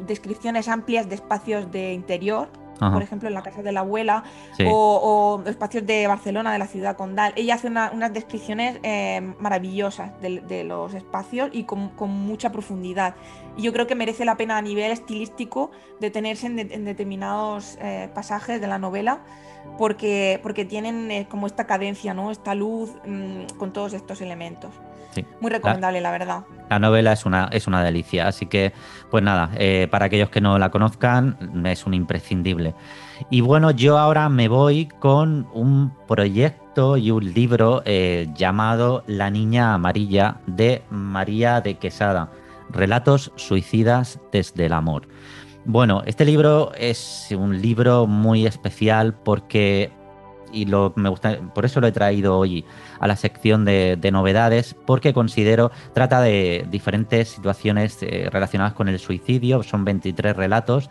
Speaker 3: descripciones amplias de espacios de interior, por ejemplo, en la casa de la abuela, o espacios de Barcelona, de la ciudad condal. Ella hace unas descripciones maravillosas de los espacios y con mucha profundidad. Y yo creo que merece la pena a nivel estilístico detenerse en determinados pasajes de la novela, porque tienen como esta cadencia, ¿no?, esta luz con todos estos elementos. Sí. Muy recomendable, la verdad.
Speaker 1: La novela es una delicia, así que, pues nada, para aquellos que no la conozcan, es un imprescindible. Y bueno, yo ahora me voy con un proyecto y un libro llamado La Niña Amarilla, de María de Quesada, Relatos suicidas desde el amor. Bueno, este libro es un libro muy especial porque... me gusta, por eso lo he traído hoy a la sección de novedades, porque trata de diferentes situaciones relacionadas con el suicidio. Son 23 relatos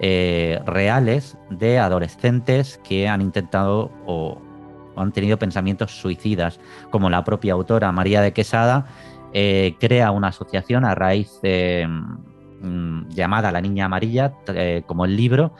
Speaker 1: reales de adolescentes que han intentado o han tenido pensamientos suicidas, como la propia autora María de Quesada crea una asociación a raíz llamada La Niña Amarilla, como el libro,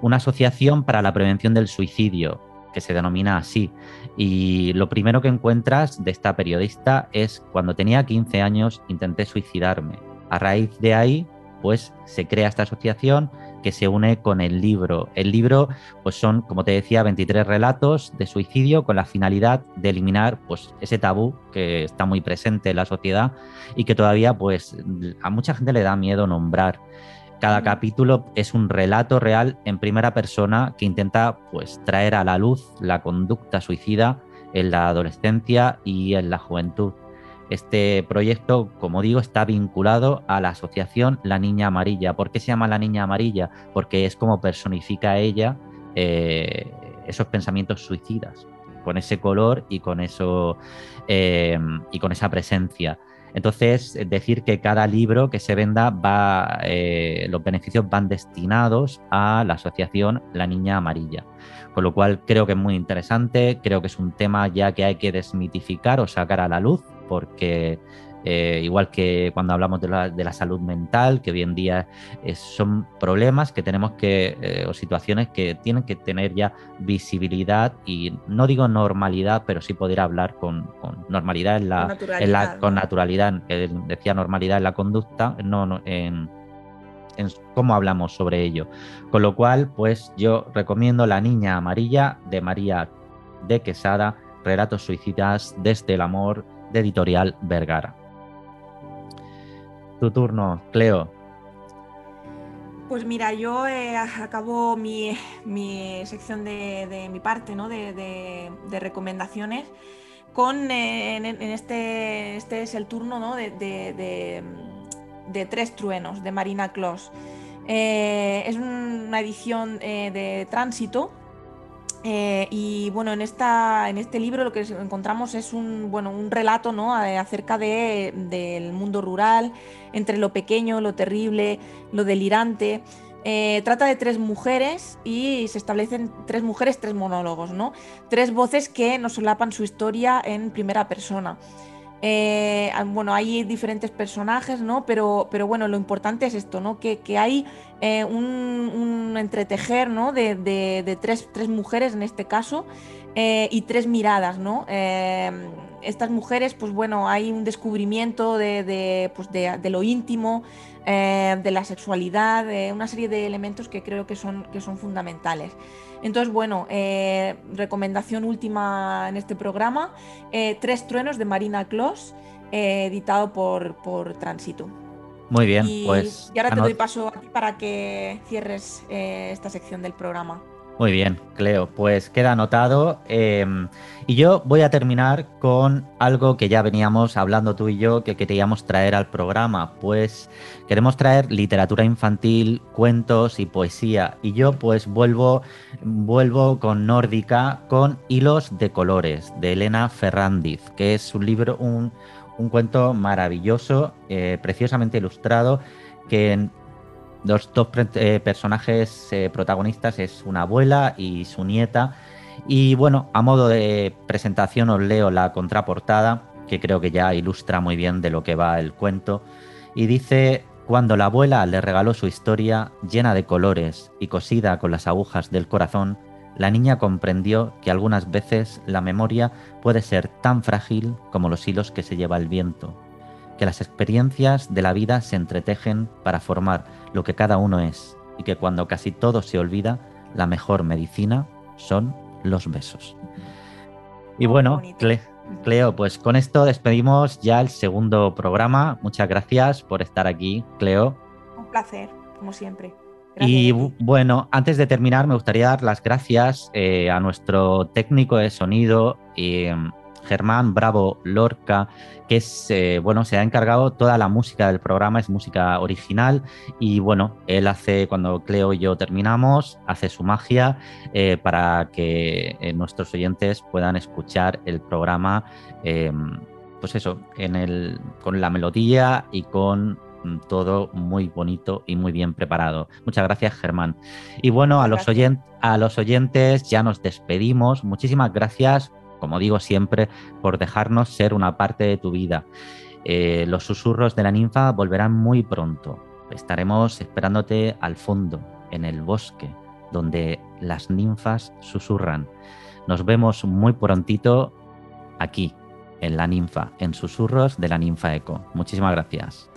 Speaker 1: una asociación para la prevención del suicidio, que se denomina así. Y lo primero que encuentras de esta periodista es: cuando tenía 15 años intenté suicidarme. A raíz de ahí, pues se crea esta asociación que se une con el libro. El libro, pues son, como te decía, 23 relatos de suicidio con la finalidad de eliminar, pues, ese tabú que está muy presente en la sociedad y que todavía, pues, a mucha gente le da miedo nombrar. Cada capítulo es un relato real en primera persona que intenta, pues, traer a la luz la conducta suicida en la adolescencia y en la juventud. Este proyecto, como digo, está vinculado a la asociación La Niña Amarilla. ¿Por qué se llama La Niña Amarilla? Porque es como personifica ella esos pensamientos suicidas, con ese color y con eso y con esa presencia. Entonces, decir que cada libro que se venda los beneficios van destinados a la asociación La Niña Amarilla. Con lo cual creo que es muy interesante, creo que es un tema ya que hay que desmitificar o sacar a la luz, porque igual que cuando hablamos de la salud mental, que hoy en día son problemas que tenemos o situaciones que tienen que tener ya visibilidad, y no digo normalidad, pero sí poder hablar con normalidad con naturalidad. Decía normalidad en la conducta, no en cómo hablamos sobre ello. Con lo cual, pues yo recomiendo La Niña Amarilla, de María de Quesada, relatos suicidas desde el amor, de Editorial Vergara. Tu turno, Cleo.
Speaker 3: Pues mira, yo acabo mi sección de mi parte, ¿no? de recomendaciones con este es el turno, ¿no? de Tres Truenos, de Marina Clos. Es una edición de Tránsito. Y bueno, en este libro lo que encontramos es un relato, ¿no? Acerca del mundo rural, entre lo pequeño, lo terrible, lo delirante. Trata de tres mujeres y se establecen tres mujeres, tres monólogos, ¿no? Tres voces que nos solapan su historia en primera persona. Bueno, hay diferentes personajes, ¿no? Pero bueno, lo importante es esto, ¿no? Que hay un entretejer, ¿no? de tres mujeres en este caso, y tres miradas, ¿no? Estas mujeres, pues bueno, hay un descubrimiento de lo íntimo, de la sexualidad, una serie de elementos que creo que son fundamentales. Entonces, bueno, recomendación última en este programa, Tres Truenos, de Marina Clos, editado por Tránsito.
Speaker 1: Muy bien,
Speaker 3: y ahora te doy paso a ti para que cierres esta sección del programa.
Speaker 1: Muy bien, Cleo, pues queda anotado. Y yo voy a terminar con algo que ya veníamos hablando tú y yo, que queríamos traer al programa. Pues queremos traer literatura infantil, cuentos y poesía. Y yo pues vuelvo con Nórdica, con Hilos de Colores, de Elena Ferrandiz, que es un libro, un cuento maravilloso, preciosamente ilustrado, que los dos personajes protagonistas es una abuela y su nieta. Y bueno, a modo de presentación os leo la contraportada, que creo que ya ilustra muy bien de lo que va el cuento. Y dice: cuando la abuela le regaló su historia, llena de colores y cosida con las agujas del corazón, la niña comprendió que algunas veces la memoria puede ser tan frágil como los hilos que se lleva el viento, que las experiencias de la vida se entretejen para formar lo que cada uno es, y que cuando casi todo se olvida, la mejor medicina son los besos. Y bueno, Cleo, pues con esto despedimos ya el segundo programa. Muchas gracias por estar aquí, Cleo.
Speaker 3: Un placer, como siempre. Gracias.
Speaker 1: Y bueno, antes de terminar, me gustaría dar las gracias a nuestro técnico de sonido, Germán Bravo Lorca, que se ha encargado toda la música del programa, es música original, y bueno, él hace, cuando Cleo y yo terminamos, hace su magia para que nuestros oyentes puedan escuchar el programa, pues eso, con la melodía y con todo muy bonito y muy bien preparado. Muchas gracias, Germán. Y bueno, a los oyentes ya nos despedimos. Muchísimas gracias, como digo siempre, por dejarnos ser una parte de tu vida. Los susurros de la ninfa volverán muy pronto. estaremos esperándote al fondo, en el bosque, donde las ninfas susurran. Nos vemos muy prontito aquí, en La Ninfa, en Susurros de la Ninfa Eco. Muchísimas gracias.